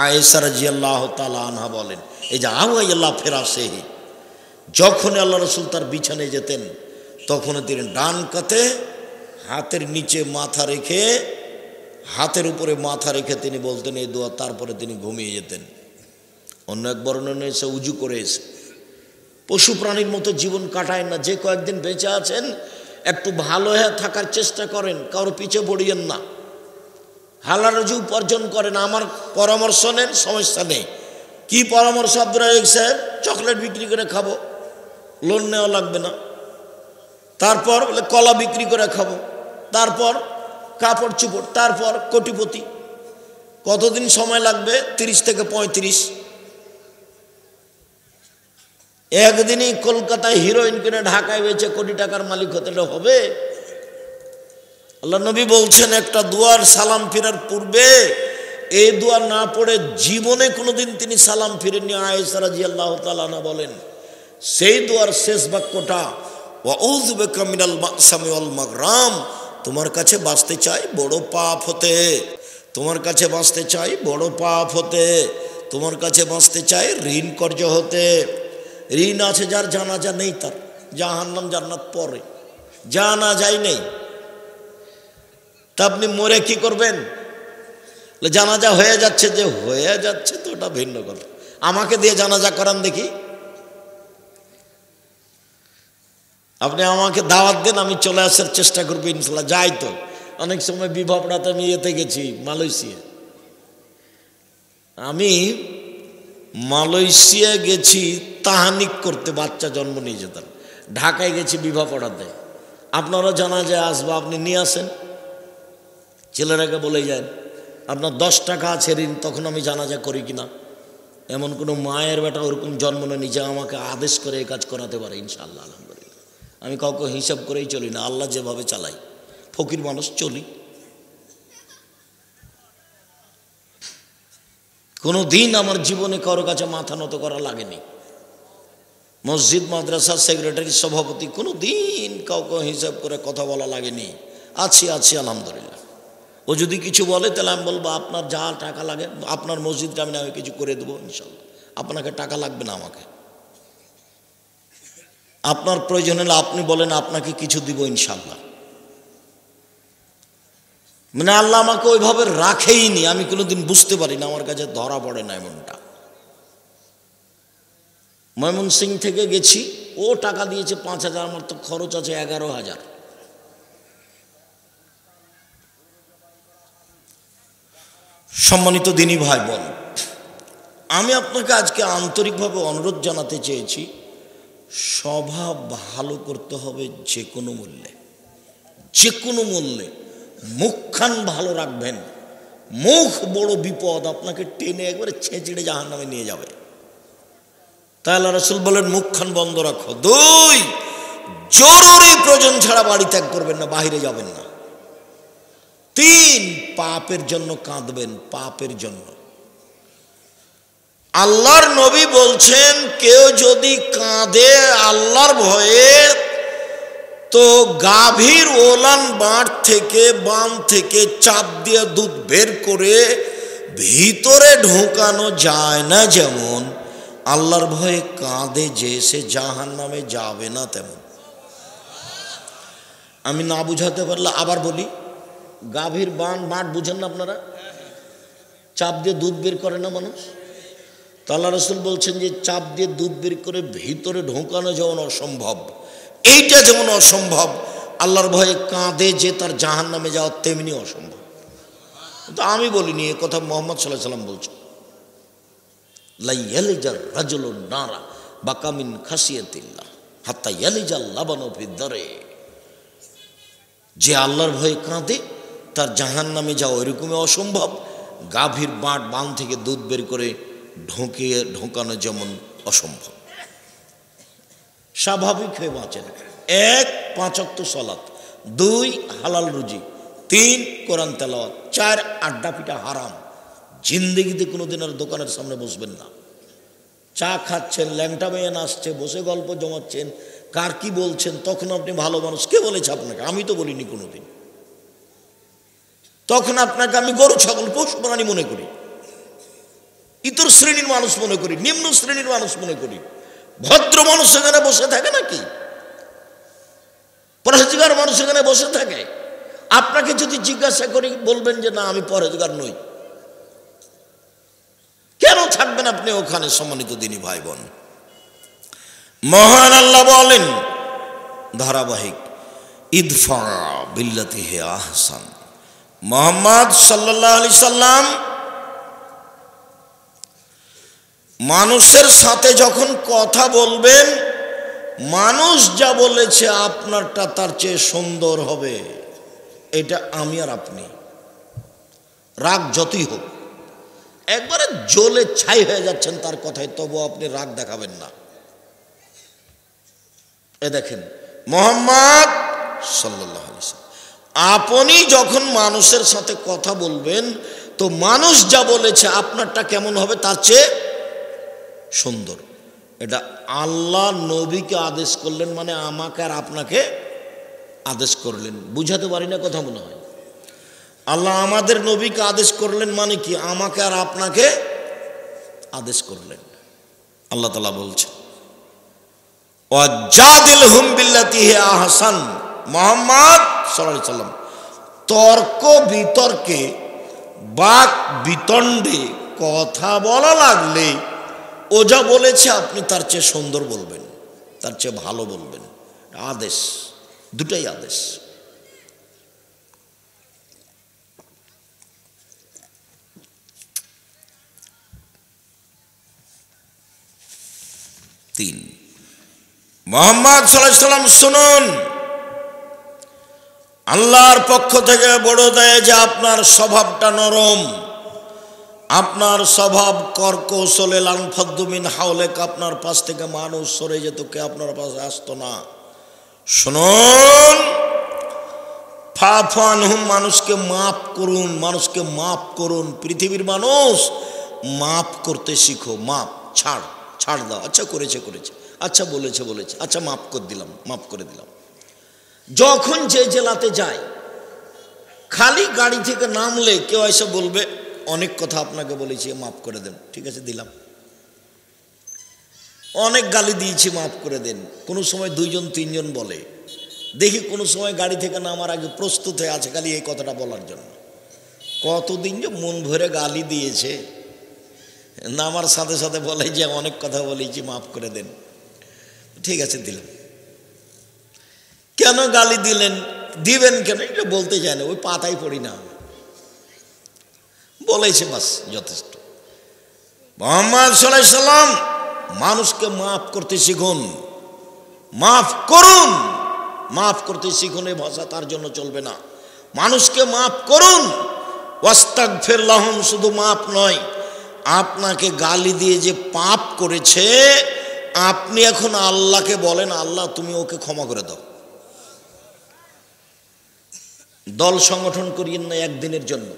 আয়েশা রাদিয়াল্লাহু তাআলা আনহা বলেন, এই যে আওয়াইয়াল্লাহ ফিরাসেহি, যখন আল্লাহ রসুল তার বিছানায় যেতেন তখন তিনি ডান কাতে হাতের নিচে মাথা রেখে, হাতের উপরে মাথা রেখে তিনি বলতেন এই দোয়া, তারপরে তিনি ঘুমিয়ে যেতেন। অন্য এক বর্ণনা এসে উজু করে এসে। পশু প্রাণীর মতো জীবন কাটায় না। যে কয়েকদিন বেঁচে আছেন একটু ভালো হয়ে থাকার চেষ্টা করেন, কারো পিছে পড়িয়েন না, হালাল রুজি উপার্জন করেন। আমার পরামর্শ নেন, সমস্যা নেই। কি পরামর্শ আব্দুর রাজ্জাক সাহেব? চকলেট বিক্রি করে খাবো, লোন নেওয়া লাগবে না। তারপর বলে কলা বিক্রি করে খাবো, তারপর কাপড় চুপড়, তারপর কোটিপতি। কতদিন সময় লাগবে? 30 থেকে 35। একদিনই কলকাতায় হিরোইন কিনে ঢাকায় বেচে কোটি টাকার মালিক হতে হবে? আল্লাহ নবী বলছেন একটা দুয়ার সালাম ফিরার পূর্বে এই দোয়া না পড়ে জীবনে কোনোদিন তিনি সালাম ফিরেননি। আয়েশা রাদিয়াল্লাহু তাআলা আনহা বলেন, সেই দোয়ার শেষ বাক্যটা ওয়াউযু বিকা মিনাল মাকসামি ওয়াল মাগরাম, তোমার কাছে বাঁচতে চাই বড় পাপ হতে, তোমার কাছে বাঁচতে চাই বড় পাপ হতে, তোমার কাছে বাঁচতে চাই ঋণ কর্য হতে। ঋণ আছে যার, জানাজা নেই তার, জাহান্নাম জান্নাত পরে, জানাজাই নেই, তা আপনি মরে কি করবেন? জানাজা হয়ে যাচ্ছে, যে হয়ে যাচ্ছে তো ওটা ভিন্ন কথা। আমাকে দিয়ে জানাজা করান দেখি, আপনি আমাকে দাওয়াত দেন, আমি চলে আসার চেষ্টা করবো ইনশাল্লাহ। যাই তো অনেক সময় বিবাহ পড়াতে আমি ইয়েতে গেছি, মালয়েশিয়া। আমি মালয়েশিয়া গেছি তাহানিক করতে, বাচ্চা জন্ম নিয়ে যেতাম। ঢাকায় গেছি বিবাহ পড়াতে। আপনারা জানাজায় আসবো, আপনি নিয়ে আসেন, ছেলেরাকে বলে যান আপনার 10 টাকা আছে ঋণ, তখন আমি জানাজা করি কিনা। এমন কোনো মায়ের বেটা ওরকম জন্ম নেই যে আমাকে আদেশ করে এই কাজ করাতে পারে। ইনশাআল্লাহ আলহামদুলিল্লাহ আমি কাউকে হিসাব করেই চলি না, আল্লাহ যেভাবে চালাই, ফকির মানুষ চলি। কোনো দিন আমার জীবনে কারো কাছে মাথা নত করা লাগেনি। মসজিদ মাদ্রাসার সেক্রেটারি সভাপতি, কোনো দিন কাউকে হিসাব করে কথা বলা লাগেনি। আছি আলহামদুলিল্লাহ। ও যদি কিছু বলে তাহলে আমি বলবো আপনার যা টাকা লাগে, আপনার মসজিদটা আমি কিছু করে দেবো ইনশাল্লাহ, আপনাকে টাকা লাগবে না আমাকে। আপনার প্রয়োজন হলে আপনি বলেন, আপনাকে কিছু দিব ইনশাল্লাহ। মানে আল্লাহ আমাকে ওইভাবে রাখেইনি, আমি কোনোদিন বুঝতে পারি না, আমার কাছে ধরা পড়ে না এমনটা। ময়মনসিং থেকে গেছি, ও টাকা দিয়েছে 5,000, আমার তো খরচ আছে 11,000। সম্মানিত দিনী ভাই বোন, আমি আপনাকে আজকে আন্তরিকভাবে অনুরোধ জানাতে চেয়েছি, স্বভাব ভালো করতে হবে যে কোনো মূল্যে, যে কোনো মূল্যে। মুখখান ভালো রাখবেন, মুখ বড় বিপদ, আপনাকে টেনে একবারে ছেঁচড়ে জাহান্নামে নিয়ে যাবে। তাই আল্লাহ রাসূল বলেন মুখখান বন্ধ রাখো। 2, জরুরি প্রয়োজন ছাড়া বাড়ি ত্যাগ করবেন না, বাইরে যাবেন না। 3, পাপের জন্য কাঁদবেন, পাপের জন্য। আল্লাহর নবী বলছেন কেউ যদি কাঁদে আল্লাহর ভয়ে, তো গাভীর ওলান বাঁট থেকে বাম থেকে চাপ দিয়ে দুধ বের করে ভিতরে ঢোকানো যায় না, যেমন আল্লাহর ভয়ে কাঁদে যে সে জাহান্নামে যাবে না তেমন। আমি না বুঝাতে পারলে আবার বলি, গাভীর বাঁট বুঝেন না আপনারা? চাপ দিয়ে দুধ বের করে না মানুষ, তো আল্লাহ রাসূল বলছেন যে চাপ দিয়ে দুধ বের করে ভিতরে ঢোকানো যেমন অসম্ভব, এইটা যেমন অসম্ভব, আল্লাহর ভয়ে কাঁদে যে তার জাহান্নামে যাওয়া তেমনি অসম্ভব। তো আমি বলিনি, এ কথা মুহাম্মদ সাল্লাল্লাহু আলাইহি ওয়াসাল্লাম বলছেন। লা ইয়ালিজার রাজুলুন নারা বাকা মিন খাসিয়াতিল্লাহ হাত্তা ইয়ালিজাল লাবানু ফিদ দারে। যে আল্লাহর ভয়ে কাঁদে তার জাহান্নামে যাওয়া ওইরকমই অসম্ভব, গাভীর বাঁট থেকে দুধ বের করে ঢোকানো যেমন অসম্ভব। স্বাভাবিক হয়ে বাঁচেন। 1, 5 ওয়াক্ত সালাত, 2, হালাল রুজি, 3, কোরআন তেলাওয়াত, 4, আড্ডা পিটা হারাম। জিন্দেগিতে কোনোদিন আর দোকানের সামনে বসবেন না। চা খাচ্ছেন, ল্যাংটা মেয়ে নাচছে, বসে গল্প জমাচ্ছেন, কার কি বলছেন, তখন আপনি ভালো মানুষ। কে বলেছে আপনাকে? আমি তো বলিনি কোনোদিন। তখন আপনাকে আমি গরু ছাগল পশু প্রাণী মনে করি, ইতর শ্রেণীর মানুষ মনে করি, নিম্ন শ্রেণীর মানুষ মনে করি। ভদ্র মানুষ এখানে বসে থাকে নাকি? পরহেজগার মানুষ এখানে বসে থাকে? আপনাকে যদি জিজ্ঞাসা করি বলবেন যে না আমি পরহেজগার নই। কেন থাকবেন আপনি ওখানে? সম্মানিত দিনী ভাই বোন, মহান আল্লাহ বলেন ধারাবাহিক, ইদফা বিল্লাতি হে আহসান। মুহাম্মদ সাল্লাল্লাহু আলাইহি সাল্লাম মানুষের সাথে যখন কথা বলবেন, মানুষ যা বলেছে আপনারটা তার চেয়ে সুন্দর হবে, এটা আমি আর আপনি। রাগ যতই হোক, একবারে জ্বলে ছাই হয়ে যাচ্ছেন তার কথায়, তবু আপনি রাগ দেখাবেন না। এ দেখেন মুহাম্মদ সাল্লাল্লাহু আলাইহি ওয়াসাল্লাম, আপনি যখন মানুষের সাথে কথা বলবেন, তো মানুষ যা বলেছে আপনারটা কেমন হবে তার চেয়ে সুন্দর। এটা আল্লাহ নবীকে আদেশ করলেন, মানে আমাকে আর আপনাকে আদেশ করলেন। বুঝাতে পারি না কথা মনে হয়? আল্লাহ আমাদের নবীকে আদেশ করলেন মানে কি? আমাকে আর আপনাকে আদেশ করলেন। আল্লাহ তাআলা বলছেন ওয়াজাদিলহুম বিল্লাতি হি আহসান। মুহাম্মদ সাল্লাল্লাহু আলাইহি সাল্লাম তর্ক বিতর্কে, বাক বিতণ্ডে কথা বলা লাগলে ও যা বলেছে আপনি তার চেয়ে সুন্দর বলবেন, তার চেয়ে ভালো বলবেন। আদেশ, দুটাই আদেশ। তিন, মুহাম্মদ সাল্লাল্লাহু আলাইহি সাল্লাম শুনুন, আল্লাহর পক্ষ থেকে বড় দেয় যে আপনার স্বভাবটা নরম, আপনার স্বভাব কর্কশলে লানফাদ্দুমিন হাওলেক, আপনার পাশ থেকে মানুষ সরে যেত, কে আপনার পাশে আসতো না। শুনুন, ফাফানহুম, মানুষকে মাফ করুন, মানুষকে মাফ করুন। পৃথিবীর মানুষ মাফ করতে শিখো। মাফ, ছাড় দাও। আচ্ছা করেছে, আচ্ছা বলেছে, আচ্ছা মাফ করে দিলাম। যখন যে জেলাতে যায়, খালি গাড়ি থেকে নামলে কেউ এসে বলবে অনেক কথা আপনাকে বলেছি, মাফ করে দেন। ঠিক আছে, দিলাম। অনেক গালি দিয়েছি, মাফ করে দেন। কোনো সময় 2 জন 3 জন বলে, দেখি কোনো সময় গাড়ি থেকে নামার আগে প্রস্তুত হয়ে আছে খালি এই কথাটা বলার জন্য। কতদিন যে মন ভরে গালি দিয়েছে, নামার সাথে সাথে বলে যে অনেক কথা বলেছি, মাফ করে দেন। ঠিক আছে, দিলাম। কেন গালি দিলেন, দিবেন কেন এটা বলতে চায় না, ওই পাতাই পড়ি না, বলেছে বাস, যথেষ্ট। মুহাম্মদ সাল্লাল্লাহু আলাইহি সাল্লাম মানুষকে মাফ করতে শিখুন, মাফ করুন, মাফ করতে শিখুন। এই ভাষা তার জন্য চলবে না। মানুষকে মাফ করুন, ওয়াস্তাগফির লাহুম, শুধু মাফ নয়, আপনাকে গালি দিয়ে যে পাপ করেছে আপনি এখন আল্লাহকে বলেন, আল্লাহ তুমি ওকে ক্ষমা করে দাও। দল সংগঠন করিয়েন না একদিনের জন্য,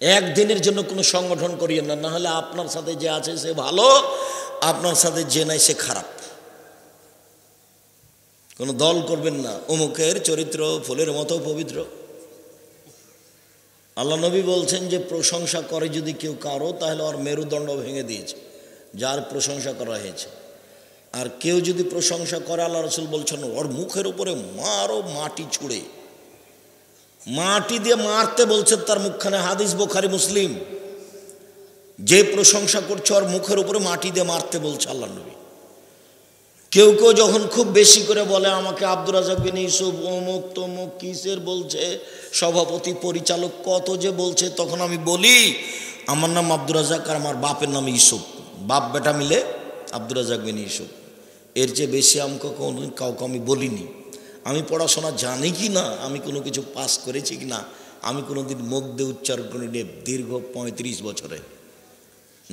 একদিনের জন্য কোনো সংগঠন করিয়েন না, না হলে আপনার সাথে যে আছে সে ভালো, আপনার সাথে যে নাই সে খারাপ। কোনো দল করবেন না, অমুকের চরিত্র ফুলের মতো পবিত্র। আল্লাহ নবী বলছেন যে প্রশংসা করে যদি কেউ কারো, তাহলে ওর মেরুদণ্ড ভেঙে দিয়েছে, যার প্রশংসা করা হয়েছে। আর কেউ যদি প্রশংসা করে, আল্লাহ রাসূল বলছেন ওর মুখের উপরে মারো, মাটি ছুঁড়ে, মাটি দিয়ে মারতে বলছেন তার মুখখানে। হাদিস বুখারী মুসলিম। যে প্রশংসা করছে ওর মুখের উপরে মাটি দিয়ে মারতে বলছে আল্লাহ নবী। কেউ কেউ যখন খুব বেশি করে বলে আমাকে আব্দুর রাজ্জাক বিন ইউসুফ অমুক তমুক কিসের বলছে, সভাপতি পরিচালক কত যে বলছে, তখন আমি বলি আমার নাম আব্দুর রাজ্জাক আর আমার বাপের নাম ইউসুফ, বাপ বেটা মিলে আব্দুর রাজ্জাক বিন ইউসুফ। এর চেয়ে বেশি আমাকে কোনোদিন কাউকে আমি বলিনি। আমি পড়াশোনা জানি কি না, আমি কোনো কিছু পাস করেছি কি না, আমি কোনো দিন মুখ দিয়ে উচ্চারণ করি নি। দীর্ঘ 35 বছরে,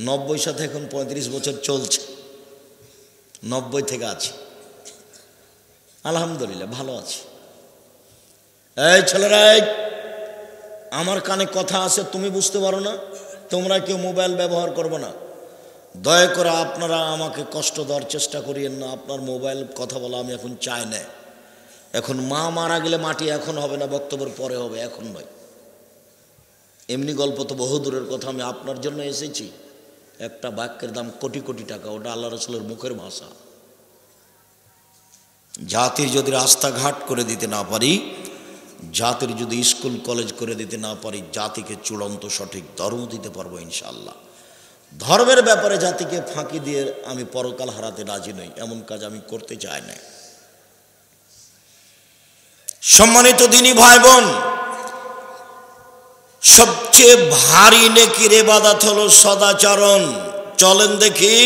90 সাথে এখন 35 বছর চলছে, 90 থেকে আছি, আলহামদুলিল্লাহ ভালো আছি। এই ছেলেরা, আমার কানে কথা আছে, তুমি বুঝতে পারো না, তোমরা কেউ মোবাইল ব্যবহার করবে না। দয়া করে আপনারা আমাকে কষ্ট দেওয়ার চেষ্টা করিয়েন না। আপনার মোবাইল কথা বলা আমি এখন চাই না। এখন মা মারা গেলে মাটি এখন হবে না, বক্তব্যের পরে হবে, এখন নয়। এমনি গল্প তো বহু দূরের কথা। আমি আপনার জন্য এসেছি। একটা বাক্যের দাম কোটি কোটি টাকা, ওটা আল্লাহ রাসূলের মুখের ভাষা। জাতির যদি রাস্তাঘাট করে দিতে না পারি, জাতির যদি স্কুল কলেজ করে দিতে না পারি, জাতিকে চূড়ান্ত সঠিক ধর্ম দিতে পারবো ইনশাআল্লাহ। ধর্মের ব্যাপারে জাতিকে ফাঁকি দিয়ে আমি পরকাল হারাতে রাজি নই, এমন কাজ আমি করতে চাই না। সম্মানিত দিনী ভাই বোন, সবচেয়ে ভারী নেকির ইবাদত হলো সদাচরণ। চলেন দেখি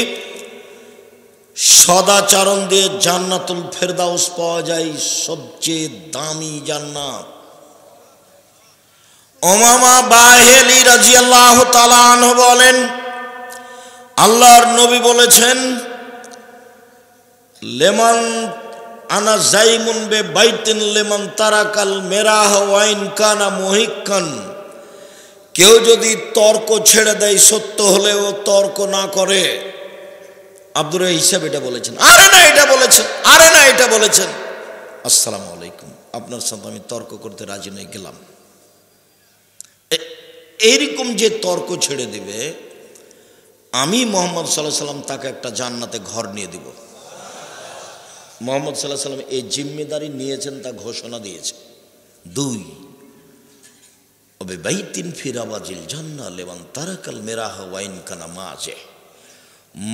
সদাচরণ দিয়ে জান্নাতুল ফেরদাউস পাওয়া যায়, সবচেয়ে দামি জান্নাত। উমামা বাহিলি রাদিয়াল্লাহু তাআলা আনহু বলেন, আল্লাহর নবী বলেছেন, লেমান আনা জাইমুন বে বাইতিন লেমান তারাকাল মেরাহ ওয়াইন কানা মুহিক্কান। কেউ যদি তর্ক ছেড়ে দেয়, সত্য হলেও তর্ক না করে। আব্দুর হিসাব এটা বলেছেন, আরে না এটা বলেছেন, আরে না এটা বলেছেন। আসসালামু আলাইকুম, আপনার সাথে আমি তর্ক করতে রাজি নই, গেলাম। এইরকম যে তর্ক ছেড়ে দিবে, আমি মুহাম্মদ সাল্লাল্লাহু আলাইহি সাল্লাম তাকে একটা জান্নাতে ঘর নিয়ে দিব। মুহাম্মদ সাল্লাল্লাহু আলাইহি সাল্লাম এই জিম্মেদারি নিয়েছেন, তা ঘোষণা দিয়েছে। 2 ওবে বাইতিন ফিরাবাজিল জান্নাহ লিমান তারাকাল মিরাহ ওয়াইন কানা মাজে।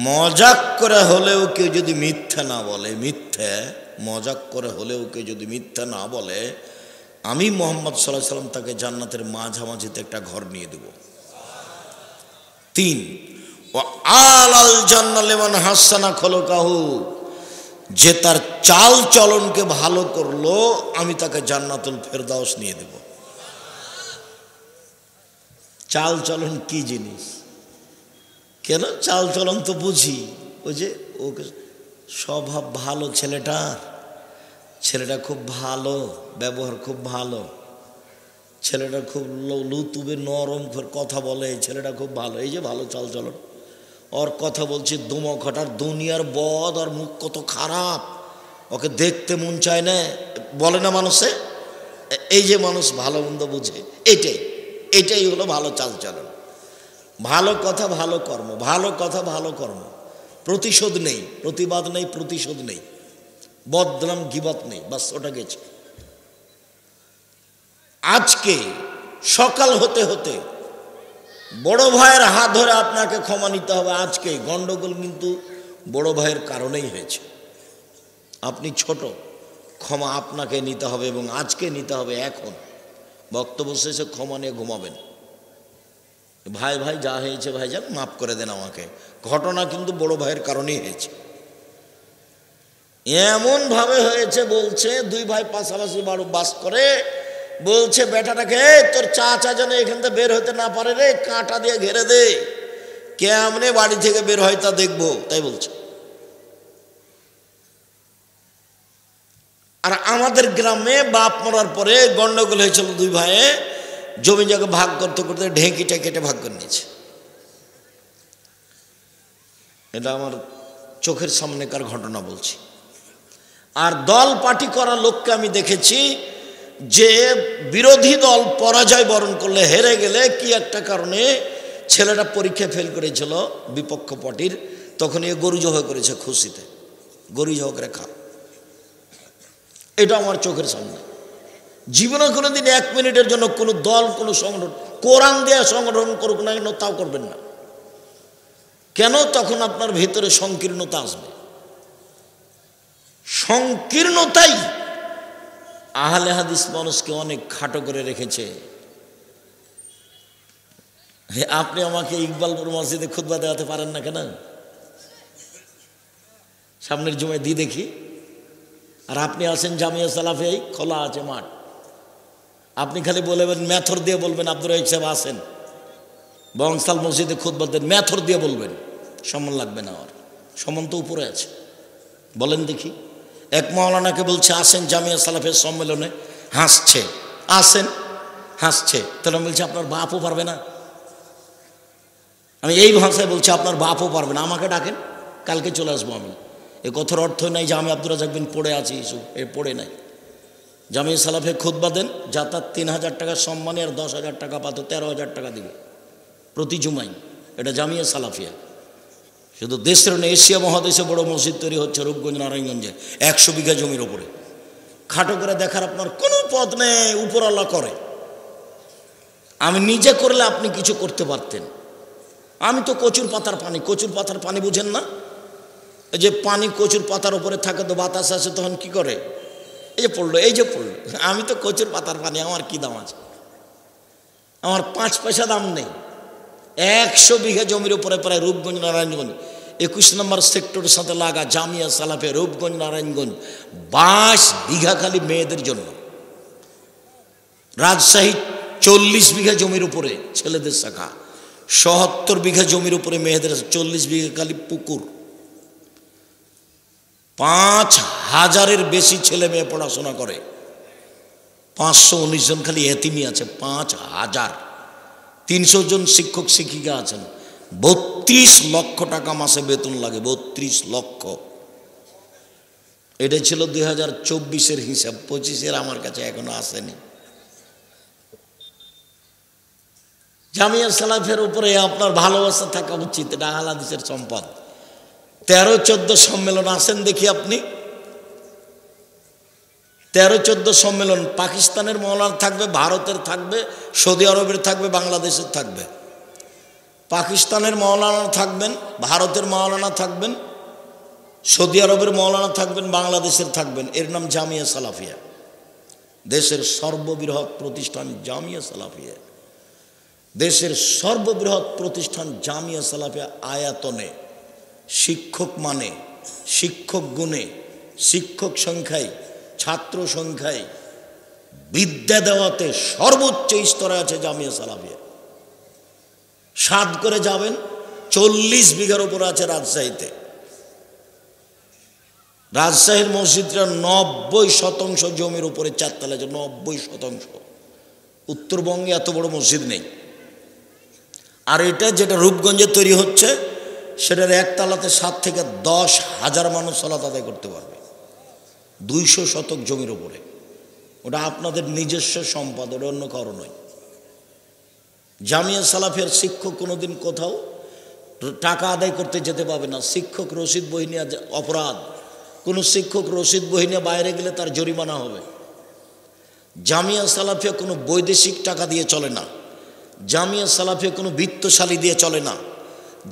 মজাক করে হলেও কেউ যদি মিথ্যা না বলে, মজাক করে হলেও কেউ যদি মিথ্যা না বলে, আমি মুহাম্মদ সাল্লাল্লাহু আলাইহি সাল্লাম তাকে জান্নাতের মাঝামাঝিতে একটা ঘর নিয়ে দেব। 3 ওয়া আলাল জান্নাহ লিমান হাসানা খলকাহু। যে তার চাল চলনকে ভালো করলো, আমি তাকে জান্নাতুল ফেরদাউস নিয়ে দেব। চাল চলন কি জিনিস? কেন চাল চলন তো বুঝি, ওই যে ওকে স্বভাব ভালো, ছেলেটা খুব ভালো, ব্যবহার খুব ভালো, ছেলেটা খুব লুতুবে নরম কথা বলে, ছেলেটা খুব ভালো, এই যে ভালো চাল চলন। ওর কথা বলছি দুমখটার দুনিয়ার বদ, আর মুখ কত খারাপ, ওকে দেখতে মন চায় না, বলে না মানুষে। এই যে মানুষ ভালো মন্দ বুঝে, এটাই হলো ভালো চালচলন। ভালো কথা ভালো কর্ম, ভালো কথা ভালো কর্ম, প্রতিশোধ নেই, প্রতিবাদ নেই, প্রতিশোধ নেই, বদনাম গিবত নেই, বাস ওটা গেছে। আজকে সকাল হতে হতে বড় ভাইয়ের হাত ধরে আপনাকে ক্ষমা নিতে হবে। আজকে গন্ডগোল কিন্তু বড় ভাইয়ের কারণেই হয়েছে। আপনি ছোট, ক্ষমা আপনাকে নিতে হবে এবং আজকে নিতে হবে। এখন বক্তব্য শেষে ক্ষমা নিয়ে ঘুমাবেন। ভাই ভাই যা হয়েছে ভাইজান মাফ করে দেন আমাকে। ঘটনা কিন্তু বড় ভাইয়ের কারণেই হয়েছে। এমন ভাবে হয়েছে, বলছে দুই ভাই পাশাপাশি বাস করে, বলছে বেটাটাকে তোর চাচা যেন এখান থেকে বের হতে না পারে রে, কাঁটা দিয়ে ঘেরে দে, কেমনে বাড়ি থেকে বের হয় তা দেখবো, তাই বলছে। আর আমাদের গ্রামে বাপ মরার পরে গন্ডগোল হয়েছিল, দুই ভাইয়ে জমি জায়গা ভাগ করতে করতে ঢেঁকিটা কেটে ভাগ করে নিয়েছে। এটা আমার চোখের সামনেকার ঘটনা বলছি। আর দল পার্টি করা লোককে আমি দেখেছি যে বিরোধী দল পরাজয় বরণ করলে, হেরে গেলে কি একটা কারণে ছেলেটা পরীক্ষা ফেল করেছিল বিপক্ষ পার্টির, তখন এ গরু জবাই করেছে খুশিতে, গরু জবাই করে খা। এটা আমার চোখের সামনে। জীবনে কোনোদিন এক মিনিটের জন্য কোনো দল, কোনো সংগঠন, কোরআন দেয়া সংগঠন করুক না কেন, তাও করবেন না। কেন? তখন আপনার ভিতরে সংকীর্ণতা আসবে। সংকীর্ণতাই আহলে হাদিস মানুষকে অনেক খাটো করে রেখেছে। আপনি আমাকে ইকবালপুর মসজিদে খুতবা দেওয়াতে পারেন না কেন? সামনের জুমায় দিয়ে দেখি। আর আপনি আছেন জামিয়া সালাফিয়ায়, খোলা আছে মাঠ, আপনি খালি বলবেন, মেথর দিয়ে বলবেন আব্দুর রহিক সাহেব আছেন বংশাল মসজিদে খুতবা দেন, মেথর দিয়ে বলবেন, সম্মান লাগবে না। আর সম্মান তো উপরে আছে। বলেন দেখি, এক মাওলানাকে বলছে আসেন জামিয়া সালাফের সম্মেলনে, হাসছে, আসেন, হাসছে। তাহলে আমি বলছি আপনার বাপও পারবে না? আমি এই ভাষায় বলছি আপনার বাপও পারবে না, আমাকে ডাকেন, কালকে চলে আসবো আমি। এ কথার অর্থ নাই যে আমি আব্দুর রাজ্জাক বিন পড়ে আছি, ইস্যু এ পড়ে নাই। জামিয়া সালাফে খুতবা দেন, যাতায়াত 3000 টাকা সম্মানে, আর 10,000 টাকা পাতো, 13,000 টাকা দিবে প্রতি জুমাই। এটা জামিয়া সালাফিয়া। শুধু দেশের না, এশিয়া মহাদেশে বড় মসজিদ তৈরি হচ্ছে রূপগঞ্জ, নারায়ণগঞ্জে, 100 বিঘা জমির ওপরে। খাটো করে দেখার আপনার কোনো পথ নেই, উপরওয়ালা করে। আমি নিজে করলে আপনি কিছু করতে পারতেন। আমি তো কচুর পাতার পানি, কচুর পাতার পানি বুঝেন না? এই যে পানি কচুর পাতার উপরে থাকে, তো বাতাস আসে তখন কি করে, এই যে পড়লো, এই যে পড়লো। আমি তো কচুর পাতার পানি, আমার কি দাম আছে? আমার 5 পয়সা দাম নেই। 100 বিঘা জমির উপরে প্রায় রূপগঞ্জ, নারায়ণগঞ্জ, 21 নম্বর সেক্টরের সাথে লাগা জামিয়া সালাফে রূপগঞ্জ, নারায়ণগঞ্জ, 22 বিঘা খালি মেয়েদের জন্য। রাজশাহী 40 বিঘা জমির উপরে ছেলেদের শাখা, 77 বিঘা জমির উপরে মেয়েদের, 40 বিঘা খালি পুকুর। 5000-এর বেশি ছেলে মেয়ে পড়াশোনা করে, 519 জন খালি এতিমি আছে, 5000। 300 জন শিক্ষক শিক্ষিকা আছেন, 32 লক্ষ টাকা মাসে বেতন লাগে, 32 লক্ষ। এটা ছিল 2024-এর হিসাব, 25-এর আমার কাছে এখনো আসেনি। জামিয়া সালাফের উপরে আপনার ভালোবাসা থাকা উচিত, এটা আহলে হাদিসের সম্পদ। 13-14 সম্মেলন আসেন দেখি আপনি, 13-14 সম্মেলন। পাকিস্তানের মৌলানা থাকবে, ভারতের থাকবে, সৌদি আরবের থাকবে, বাংলাদেশের থাকবে। পাকিস্তানের মৌলানা থাকবেন, ভারতের মৌলানা থাকবেন, সৌদি আরবের মৌলানা থাকবেন, বাংলাদেশের থাকবেন। এর নাম জামিয়া সালাফিয়া। দেশের সর্ববৃহৎ প্রতিষ্ঠান জামিয়া সালাফিয়া। দেশের সর্ববৃহৎ প্রতিষ্ঠান জামিয়া সালাফিয়া। আয়াতনে, শিক্ষক মানে, শিক্ষক গুণে, শিক্ষক সংখ্যায়, ছাত্র সংখ্যায়, বিদ্যা দেওয়াতে সর্বোচ্চ স্তরে আছে জামিয়া সালাফিয়া। 7 করে যাবেন, 40 বিঘার উপর আছে রাজশাহীতে। রাজশাহীর মসজিদটা 90% জমির উপরে 4 তলা আছে, 90%। উত্তরবঙ্গে এত বড় মসজিদ নেই। আর এটা যেটা রূপগঞ্জে তৈরি হচ্ছে, সেটার 1 তলাতে 7 থেকে 10,000 মানুষ সালাত আদায় করতে পারবে, 200 শতক জমির উপরে। ওটা আপনাদের নিজস্ব সম্পদ, ওটা অন্য কারো নয়। জামিয়া সালাফিয়ার শিক্ষক কোনোদিন কোথাও টাকা আদায় করতে যেতে পাবে না। শিক্ষক রসিদ বই নিয়ে অপরাধ। কোনো শিক্ষক রসিদ বই নিয়ে বাইরে গেলে তার জরিমানা হবে। জামিয়া সালাফিয়া কোনো বৈদেশিক টাকা দিয়ে চলে না। জামিয়া সালাফিয়া কোনো বিত্তশালী দিয়ে চলে না।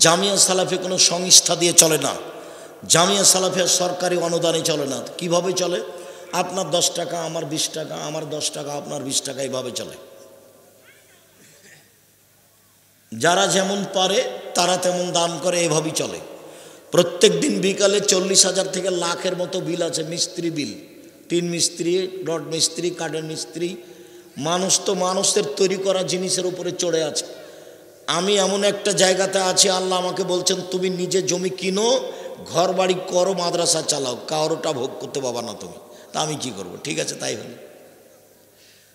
জামিয়া সালাফিয়া কোনো সংস্থা দিয়ে চলে না। জামিয়া সালাফিয়া সরকারি অনুদানে চলে না। কিভাবে চলে? আপনার 10 টাকা, আমার 20 টাকা, আমার 10 টাকা, আপনার 20 টাকা, এইভাবে চলে। যারা যেমন পারে তারা তেমন দান করে, এভাবেই চলে। প্রত্যেক দিন বিকালে 40,000 থেকে লাখের মতো বিল আছে, মিস্ত্রি বিল। টিন মিস্ত্রি, রড মিস্ত্রি, কাঠের মিস্ত্রি। মানুষ তো মানুষের তৈরি করা জিনিসের উপরে চড়ে আছে। আমি এমন একটা জায়গাতে আছি, আল্লাহ আমাকে বলছেন তুমি নিজে জমি কিনো, ঘর বাড়ি করো, মাদ্রাসা চালাও, কারোটা ভোগ করতে পাবা না তুমি। তা আমি কি করব? ঠিক আছে, তাই হলো।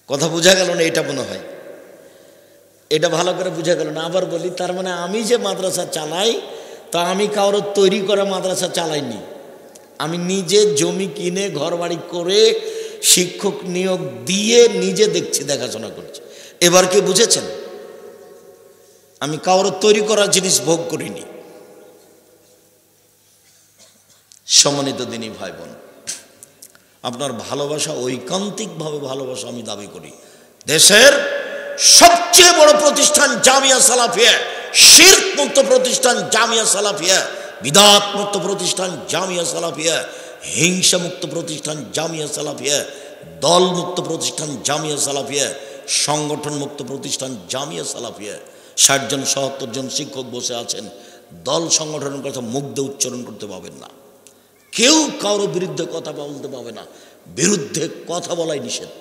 কথা বোঝা গেল না? এটা মনে হয় এটা ভালো করে বোঝা গেল না। আবার বলি, তার মানে আমি যে মাদ্রাসা চালাই, তা আমি কারো তৈরি করা মাদ্রাসা চালাইনি। আমি নিজে জমি কিনে ঘর বাড়ি করে শিক্ষক নিয়োগ দিয়ে নিজে দেখছি, দেখাশোনা করছি। এবার কি বুঝেছেন? আমি কারো তৈরি করা জিনিস ভোগ করিনি। সম্মানিত দিনী ভাই বোন, আপনার ভালোবাসা ঐকান্তিকভাবে ভালোবাসা আমি দাবি করি। দেশের সবচেয়ে বড় প্রতিষ্ঠান জামিয়া সালাফিয়া, শিরক মুক্ত প্রতিষ্ঠান জামিয়া সালাফিয়া, বিদআত মুক্ত প্রতিষ্ঠান জামিয়া সালাফিয়া, হিংসা মুক্ত প্রতিষ্ঠান জামিয়া সালাফিয়া, দল মুক্ত প্রতিষ্ঠান জামিয়া সালাফিয়া, সংগঠন মুক্ত প্রতিষ্ঠান জামিয়া সালাফিয়া। 60 জন 70 জন শিক্ষক বসে আছেন। দল সংগঠনের কথা মুখ দিয়ে উচ্চারণ করতে পাবেন না। কেউ কারো বিরুদ্ধে কথা বলতে পাবে না। বিরুদ্ধে কথা বলাই নিষেধ।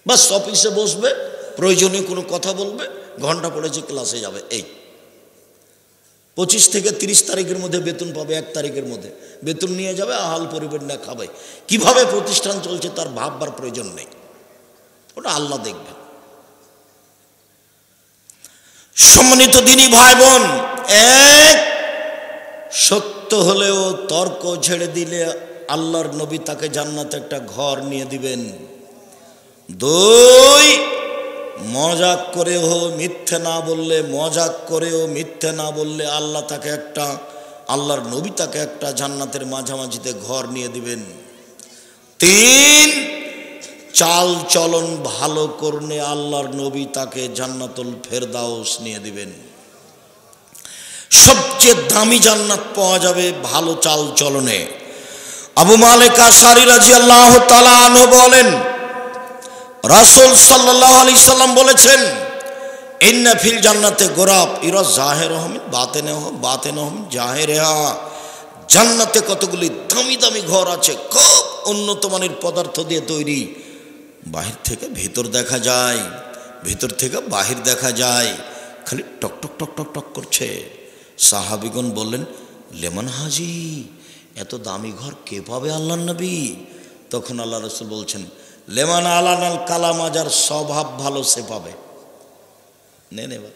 বাস অফিসে বসবে, প্রয়োজনীয় কোনো কথা বলবে, ঘন্টা পড়েছে, ক্লাসে যাবে। এই 25 থেকে 30 তারিখের মধ্যে বেতন পাবে, 1 তারিখের মধ্যে বেতন নিয়ে যাবে, আহাল পরিবার না খাবে। কিভাবে প্রতিষ্ঠান চলছে তার ভাববার প্রয়োজন নেই, ওটা আল্লাহ দেখবেন। সম্মানিত দিনী ভাই বোন, এক, সত্য হলেও তর্ক ছেড়ে দিলে আল্লাহর নবী তাকে জান্নাতে একটা ঘর নিয়ে দিবেন। 2, মজাক করেও মিথ্যে না বললে, মজাক করেও মিথ্যে না বললে আল্লাহর নবী তাকে একটা জান্নাতের মাঝামাঝিতে ঘর নিয়ে দিবেন। 3, চাল চলন ভালো করলে আল্লাহর নবী তাকে জান্নাতুল ফেরদাউস নিয়ে দিবেন। সবচেয়ে দামি জান্নাত পাওয়া যাবে ভালো চাল চলনে। আবু মালিক আশআরী রাদিয়াল্লাহু তাআলা আনহু বলেন, রাসূল সাল্লাল্লাহু আলাইহি সাল্লাম বলেছেন, ইন্না ফিল জান্নাতে গোরাব ইরা জাহিরুহুম বাতিনুহুম জাহিরিহা। জান্নাতে কতগুলি দামি দামি ঘর আছে, খুব উন্নত মানের পদার্থ দিয়ে তৈরি। বাহির থেকে ভেতর দেখা যায়, ভেতর থেকে বাহির দেখা যায়, খালি টক টক টক টক টক করছে। সাহাবীগণ বললেন, লেমন হাজি, এত দামি ঘর কে পাবে আল্লাহর নবী? তখন আল্লাহ রাসূল বলছেন, লেমান আলানাল কালাম, যার স্বভাব ভালো সে পাবে। নেন এবার,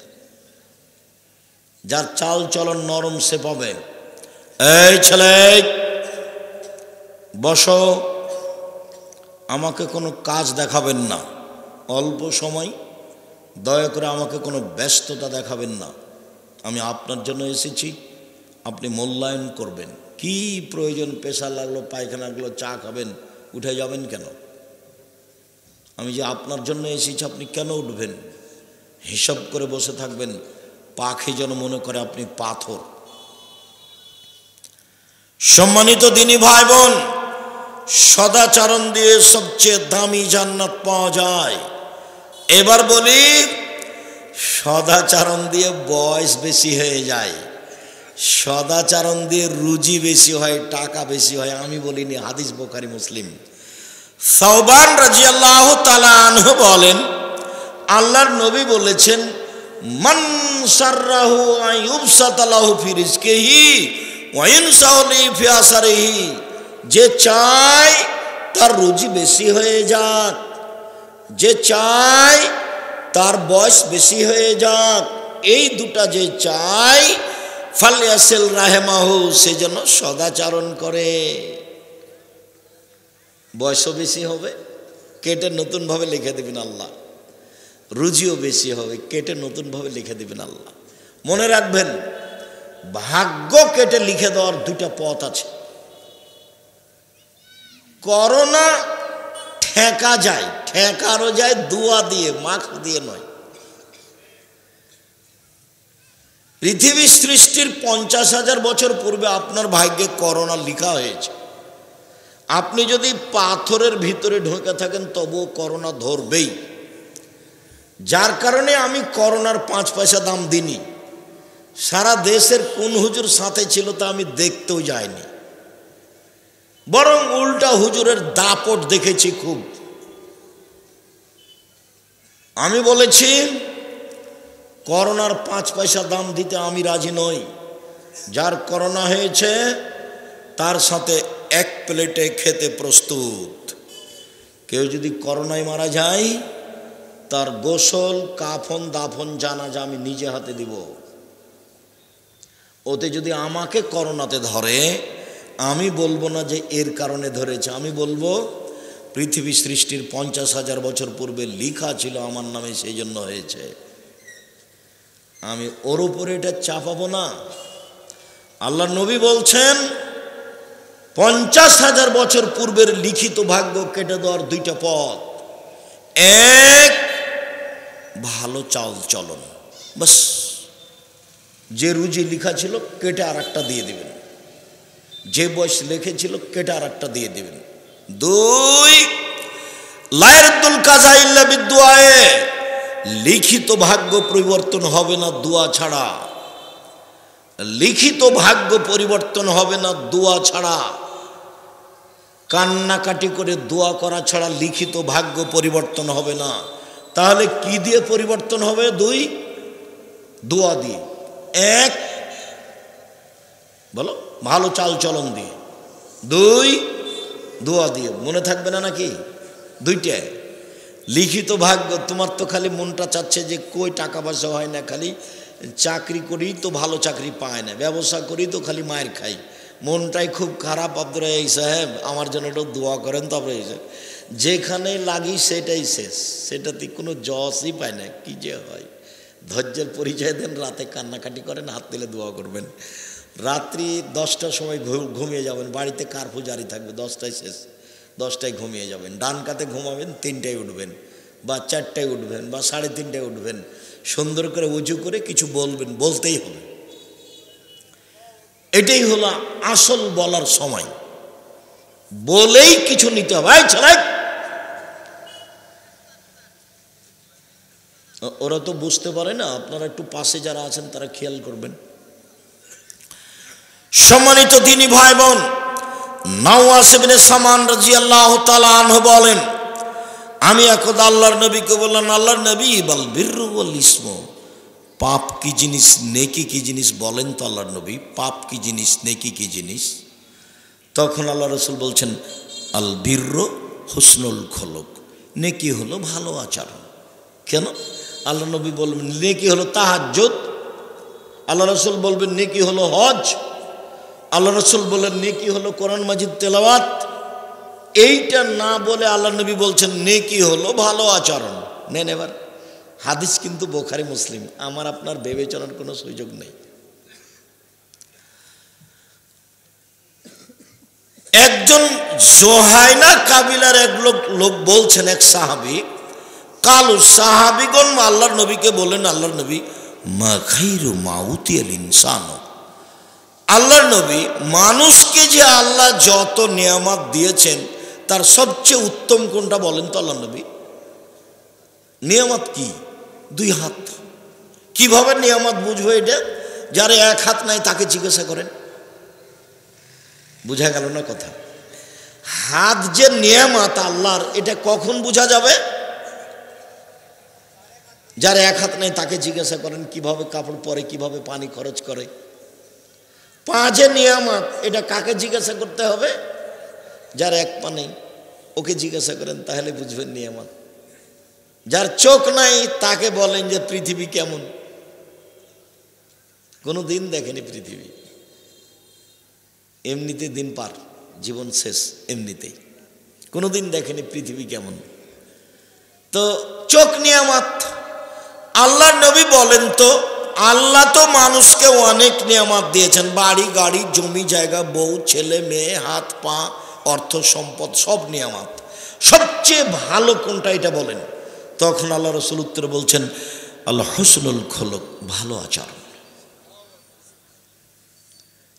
যার চাল চলন নরম সে পাবে। এই ছেলে বসো, আমাকে কোনো কাজ দেখাবেন না, অল্প সময়, দয়া করে আমাকে কোনো ব্যস্ততা দেখাবেন না। আমি আপনার জন্য এসেছি, আপনি মূল্যায়ন করবেন। কি প্রয়োজন? পেশা লাগলো, পায়খানা লাগলো, চা খাবেন, উঠে যাবেন কেন? আমি যে আপনার জন্য এসেছি, আপনি কেন উঠবেন? হিসাব করে বসে থাকবেন, পাখি যেন মনে করে আপনি পাথর। সম্মানিত দিনী ভাই বোন, সদাচরণ দিয়ে সবচেয়ে দামি জান্নাত পাওয়া যায়। এবার বলি, সদাচরণ দিয়ে বয়স বেশি হয়ে যায়, সদাচরণ দিয়ে রুজি বেশি হয়, টাকা বেশি হয়। আমি বলিনি, হাদিস বুখারী মুসলিম। সাওবান রাদিয়াল্লাহু তাআলা আনহু বলেন, আল্লাহর নবী বলেছেন, মান সাররাহু আইয়ুবসাতা লাহু ফি রিজকিহি ওয়া ইনসাহু ফি আসারিহি। যে চায় তার রুজি বেশি হয়ে যাক, যে চায় তার বয়স বেশি হয়ে যাক, এই দুটা যে চায়, ফালিয়াসিল রাহমাহু, সে যেন সদাচরণ করে। বয়সও বেশি হবে, কেটে নতুনভাবে লিখে দেবেন আল্লাহ। রুজিও বেশি হবে, কেটে নতুনভাবে লিখে দেবেন আল্লাহ। মনে রাখবেন, ভাগ্য কেটে লিখে দেওয়ার দুইটা পথ আছে। করোনা ঠেকা যায়, ঠেকারও যায় দোয়া দিয়ে, মাস্ক দিয়ে নয়। পৃথিবী সৃষ্টির 50,000 বছর পূর্বে আপনার ভাগ্যে করোনা লিখা হয়েছে। আপনি যদি পাথরের ভিতরে ঢুকে থাকেন তবুও করোনা ধরবেই। যার কারণে আমি করোনার 5 পয়সা দাম দিইনি। সারা দেশের কোন হুজুর সাথে ছিল তা আমি দেখতেও যাইনি, বরং উল্টা হুজুরের দাপট দেখেছি খুব। আমি বলেছি করোনার 5 পয়সা দাম দিতে আমি রাজি নই। যার করোনা হয়েছে তার সাথে 1 প্লেটে খেতে প্রস্তুত। কেউ যদি করোনায় মারা যায় তার গোসল, কাফন, দাফন, জানাজা আমি নিজে হাতে দিব। ওতে যদি আমাকে করোনাতে ধরে, আমি বলবো না যে এর কারণে ধরেছে, আমি বলবো পৃথিবী সৃষ্টির 50,000 বছর পূর্বে লিখা ছিল আমার নামে, সেই জন্য হয়েছে। আমি ওর উপরে এটা চাপাবো না। আল্লাহ নবী বলছেন 50,000 বছর পূর্বের লিখিত ভাগ্য কেটে দেওয়ার দুইটা পথ। এক, ভালো চাল চলন, বাস। যে রুজি লিখা ছিল কেটে আর একটা দিয়ে দিবেন, যে বয়স লিখেছিল কেটে আর একটা দিয়ে দিবেন। 2, লায়াতুল কাজা ইল্লা বিদুআয়ে, লিখিত ভাগ্য পরিবর্তন হবে না দোয়া ছাড়া। লিখিত ভাগ্য পরিবর্তন হবে না দোয়া ছাড়া। কান্নাকাটি করে দোয়া করা ছাড়া লিখিত ভাগ্য পরিবর্তন হবে না। তাহলে কি দিয়ে পরিবর্তন হবে? 2, দোয়া দিয়ে। 1, বলো, ভালো চাল চলন দিয়ে। 2, দোয়া দিয়ে। মনে থাকবে না নাকি? 2টা লিখিত ভাগ্য। তোমার তো খালি মনটা চাচ্ছে যে কই টাকা পয়সা হয় না, খালি চাকরি করি তো ভালো চাকরি পায় না, ব্যবসা করি তো খালি মায়ের খাই, মনটাই খুব খারাপ। আব্দুর রাজ্জাক সাহেব আমার জন্য একটু দোয়া করেন। তারপরে যেখানে লাগি সেটাই শেষ, সেটাতে কোনো জসই পায় না। কি যে হয়, ধৈর্যের পরিচয় দেন, রাতে কান্নাকাটি করেন, হাত তুলে দোয়া করবেন। রাত্রি 10টার সময় ঘুমিয়ে যাবেন, বাড়িতে কারফিউ জারি থাকবে, 10টায় শেষ, 10টায় ঘুমিয়ে যাবেন। ডান কাতে ঘুমাবেন, 3টায় উঠবেন বা 4টায় উঠবেন বা 3:30টায় উঠবেন। সুন্দর করে উজু করে কিছু বলবেন, বলতেই হবে। এটাই হলো আসল বলার সময়, বলেই কিছু নিতে হবে। ওরা তো বুঝতে পারে না, আপনারা একটু পাশে যারা আছেন তারা খেয়াল করবেন। সম্মানিত দ্বীনি ভাই বোন, নাওয়াস ইবনে সামান রাদিয়াল্লাহু তাআলা আনহু বলেন, আমি একদা আল্লাহর নবীকে বললাম, আল্লাহর নবী, বাল বিররু ওয়াল ইসমু, পাপ কি জিনিস, নেকি কি জিনিস বলেন তো আল্লাহর নবী, পাপ কি জিনিস, নেকি কি জিনিস? তখন আল্লাহ রাসূল বলছেন, আল বিররু হুসনুল খুলুক, নেকি হলো ভালো আচরণ। কেন? আল্লাহ নবী বলবেন নেকি হলো তাহাজ্জুদ, আল্লাহ রাসূল বলবেন নেকি হলো হজ, আল্লাহ রাসূল বলেন নেকি হলো কোরআন মাজিদ তেলাওয়াত। এইটা না বলে আল্লাহ নবী বলছেন নেকি হলো ভালো আচরণ। নেন এবার হাদিস কিন্তু বুখারী মুসলিম, আমার আপনার বিবেচনার কোনো সুযোগ নেই। একজন জোহাইনা কাবিলার এক লোক বলছেন, এক সাহাবী, কালু সাহাবীগণ আল্লাহর নবীকে বলেন, আল্লাহর নবী, মা খাইরু মাউতিয়াল ইনসান, আল্লাহর নবী, মানুষকে যে আল্লাহ যত নিয়ামত দিয়েছেন তার সবচেয়ে উত্তম কোনটা বলেন তো আল্লাহর নবী? নিয়ামত কি? 2 হাত। কিভাবে নিয়ামত বুঝবো এটা? যার 1 হাত নাই তাকে জিজ্ঞাসা করেন, বুঝা গেল না কথা? হাত যে নিয়ামত আল্লাহর, এটা কখন বোঝা যাবে? যার 1 হাত নাই তাকে জিজ্ঞাসা করেন কিভাবে কাপড় পরে, কিভাবে পানি খরচ করে। পা যে নিয়ামত, এটা কাকে জিজ্ঞাসা করতে হবে? যার 1 পা নেই ওকে জিজ্ঞাসা করেন, তাহলে বুঝবেন নিয়ামত। যার চোখ নাই তাকে বলেন যে পৃথিবী কেমন, কোনো দিন দেখেনি পৃথিবী, এমনিতে দিন পার, জীবন শেষ এমনিতেই, কোনো দিন দেখেনি পৃথিবী কেমন। তো চোখ নিয়ামত। আল্লাহ নবী বলেন তো, আল্লাহ তো মানুষকে অনেক নিয়ামত দিয়েছেন, বাড়ি গাড়ি জমি জায়গা বউ ছেলে মেয়ে হাত পা অর্থ সম্পদ সব নিয়ামত, সবচেয়ে ভালো কোনটা এটা বলেন। তখন আল্লাহ রসুল উত্তরে বলছেন আল্লাহ হুসনুল খলক, ভালো আচরণ।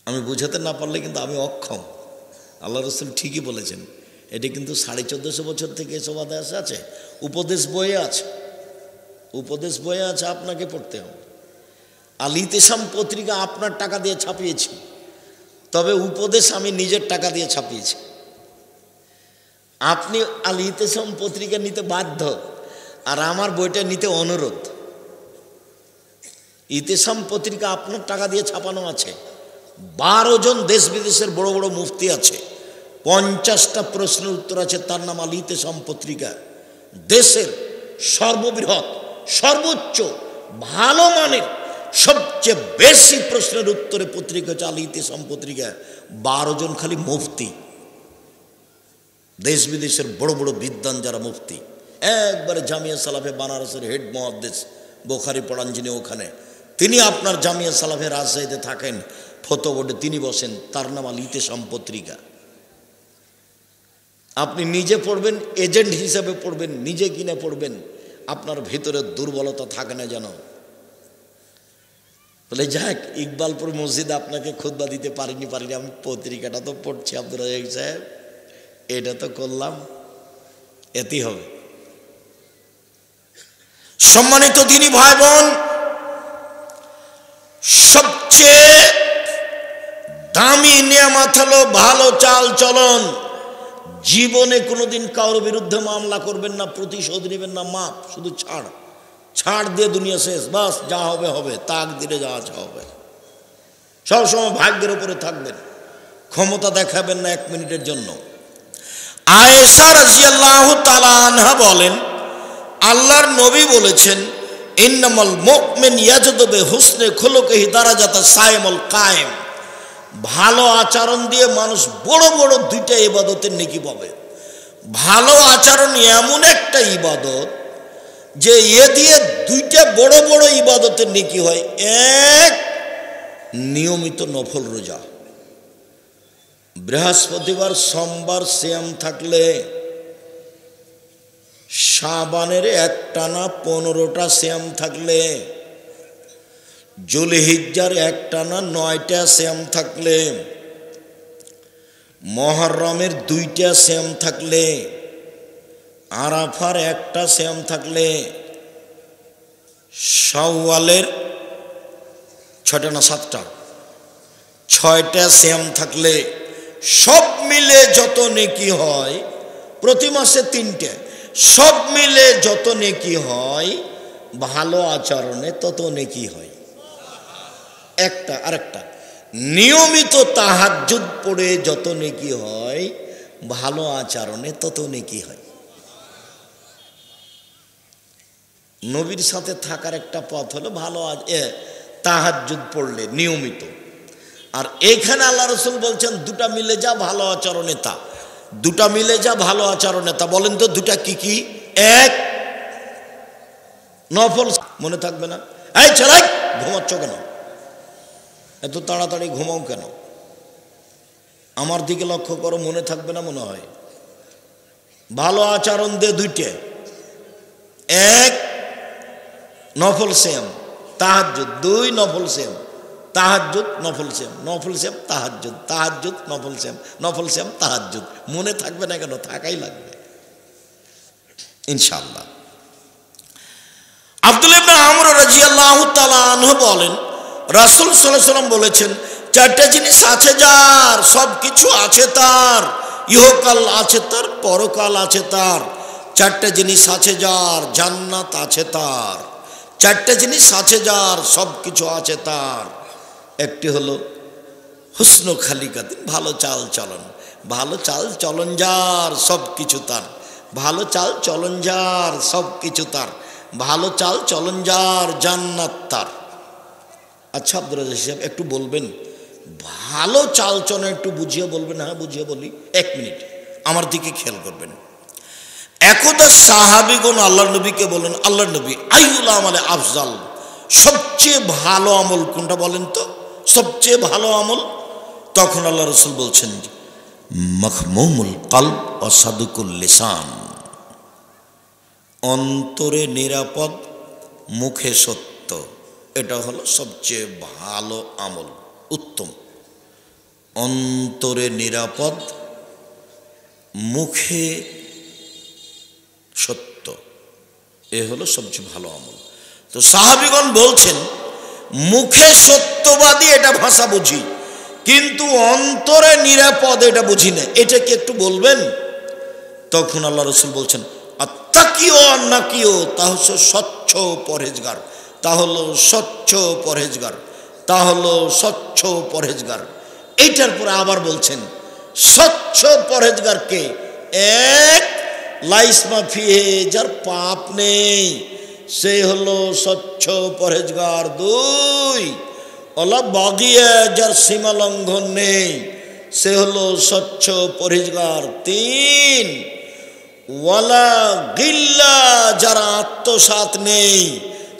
আমি বুঝাতে না পারলে কিন্তু আমি অক্ষম। আল্লাহ রসুল ঠিকই বলেছেন। এটি কিন্তু 1450 বছর থেকে এসব আদেশ আছে, উপদেশ বইয়ে আছে, উপদেশ বইয়ে আছে, আপনাকে পড়তে হবে। আল ইতিসাম পত্রিকা আপনার টাকা দিয়ে ছাপিয়েছি, তবে উপদেশ আমি নিজের টাকা দিয়ে ছাপিয়েছি। আপনি আল ইতিসাম পত্রিকা নিতে বাধ্য, আর আমার বইটা নিতে অনুরোধ। ইতিসাম পত্রিকা আপনার টাকা দিয়ে ছাপানো আছে। 12 জন দেশ বিদেশের বড় বড় মুফতি আছে, 50টা প্রশ্নের উত্তর আছে, তার নাম আল ইতিসাম পত্রিকা। দেশের সর্ববৃহৎ সর্বোচ্চ ভালো মানের সবচেয়ে বেশি প্রশ্নের উত্তরে পত্রিকা হচ্ছে আল ইতিসাম পত্রিকা। 12 জন খালি মুফতি, দেশ বিদেশের বড় বড় বিদ্বান যারা মুফতি, একবারে জামিয়া সালাফে বানারসের হেড মুহাদ্দিস, বুখারী পড়ান যিনি, ওখানে তিনি আপনার জামিয়া সালাফে রাজশাহীতে থাকেন, ফতোয়া বোর্ডে তিনি বসেন, তার নাম আল ইতিসাম পত্রিকা। আপনি নিজে পড়বেন, এজেন্ট হিসাবে পড়বেন, নিজে কিনে পড়বেন, আপনার ভিতরে দুর্বলতা থাকে না যেন। বলে যাক, ইকবালপুর মসজিদে আপনাকে খুতবা দিতে পারিনি, আমি পত্রিকাটা তো পড়ছি আব্দুর রাজ্জাক সাহেব, এটা তো করলাম, এতেই হবে। সম্মানিত দিনী ভাই বোন, সবচেয়ে দামি নিয়ামত হলো ভালো চাল চলন। জীবনে কোনোদিন কারোর বিরুদ্ধে মামলা করবেন না, প্রতিশোধ নেবেন না, মাপ, শুধু ছাড় দিয়ে দুনিয়া শেষ, বাস যা হবে হবে, তাকদিরে যা আছে হবে। সবসময় ভাগ্যের উপরে থাকবেন, ক্ষমতা দেখাবেন না 1 মিনিটের জন্য। আয়েশা রাদিয়াল্লাহু তাআলা আনহা বলেন, আল্লাহর নবী বলেছেন, ইন্নামাল মুমিন ইয়াজদু বিহুসনি খুলুকিহি দারাজাতা সাইমুল কায়েম। ভালো আচরণ দিয়ে মানুষ বড় বড় 2টা ইবাদতের নেকি পাবে। ভালো আচরণ এমন একটা ইবাদত যে এ দিয়ে 2টা বড় বড় ইবাদতের নেকি হয়। এক, নিয়মিত নফল রোজা, বৃহস্পতিবার সোমবার সিয়াম থাকলে, শাবানের একটানা 15টা সিয়াম থাকলে, জুলহিজ্জার একটানা 9টা সিয়াম থাকলে, মুহররমের 2টা সিয়াম থাকলে, আরাফার 1টা সিয়াম থাকলে, শাওয়ালের 6টা না 7টা 6টা সিয়াম থাকলে, সব মিলে যত নেকি হয়, প্রতি মাসে 3টে, সব মিলে যত নেকি হয়, ভালো আচরণে তত নেকি হয়। একটা আরেকটা, নিয়মিত তাহাজ্জুদ পড়ে যত নেকি হয়, ভালো আচরণে তত নেকি হয়। নবীর সাথে থাকার একটা পথ হলো ভালো তাহাজ্জুদ পড়লে নিয়মিত। আর এখানে আল্লাহ রসুল বলছেন 2টা মিলে যা ভালো আচরণে তা, 2টা মিলে যা ভালো আচরণে তা। বলেন তো 2টা কি কি? এক, নফল। মনে থাকবে না? এই ছেলে, ঘুমাচ্ছ কেন? এত তাড়াতাড়ি ঘুমাও কেন? আমার দিকে লক্ষ্য করো, মনে থাকবে না মনে হয়? ভালো আচরণ দে 2টে। এক, নফল সিয়াম তাহাজ্জুদ। 2, নফল সিয়াম তাহাজ্জুদ, নফল সিয়াম, নফল সিয়াম তাহাজ্জুদ, তাহাজ্জুদ নফল সিয়াম, নফল সিয়াম তাহাজ্জুদ। মনে থাকবে না কেন? থাকাই লাগবে ইনশাআল্লাহ। আব্দুল্লাহ ইবনে আমর রাদিয়াল্লাহু তাআলা আনহু বলেন, রাসূল সাল্লাল্লাহু আলাইহি ওয়াসাল্লাম বলেছেন, 4টে জিনিস আছে যার, সব কিছু আছে তার, ইহকাল আছে তার, পরকাল আছে তার। 4টে জিনিস আছে যার, জান্নাত আছে তার। 4টে জিনিস আছে যার, সব কিছু আছে তার। একটি হলো হুসনু খালিকাতিন, ভালো চাল চলন। ভালো চাল চলন যার, সব কিছু তার। ভালো চাল চলন যার, সব কিছু তার। ভালো চাল চলন যার, জান্নাত তার। আচ্ছা আব্দুর রাজ্জাক সাহেব, একটু বলবেন ভালো চাল চলন, একটু বুঝিয়ে বলবেন? হ্যাঁ বুঝিয়ে বলি, 1 মিনিট আমার দিকে খেয়াল করবেন। একদা সাহাবীগণ আল্লাহ নবীকে বলেন, আল্লাহ নবী আইয়ুল আমালে আফজাল, সবচেয়ে ভালো আমল কোনটা বলেন তো, সবচেয়ে ভালো আমল? তখন আল্লাহ রাসূল বলছেন মাখমুমুল কলব ও সাদুকুল লিসান, অন্তরে নিরাপদ, মুখে সত্য, এটা হলো সবচেয়ে ভালো আমল, উত্তম। অন্তরে নিরাপদ, মুখে সত্য, এ হলো সবচেয়ে ভালো আমল। তো সাহাবীগণ বলছেন মুখে সত্যবাদী এটা ভাষা বুঝি, কিন্তু অন্তরে নিরাপদ এটা বুঝি না, এটা কি একটু বলবেন? তখন আল্লাহ রাসূল বলছেন আত্তাকিও নাকিও, তা হচ্ছে স্বচ্ছ পরহেজগার, তা হলো স্বচ্ছ পরহেজগার, তা হলো স্বচ্ছ পরহেজগার। এইটার পরে আবার বলছেন স্বচ্ছ পরহেজগারকে, এক লাইসমা ফিহে, যার পাপ নেই সে হলো স্বচ্ছ পরহেজগার। দুই ওলা বাগিয়া, যার সীমা লঙ্ঘন নেই সে হলো স্বচ্ছ পরহেজগার। তিন ওয়ালা গিল্লা, যার আত্মসাৎ নেই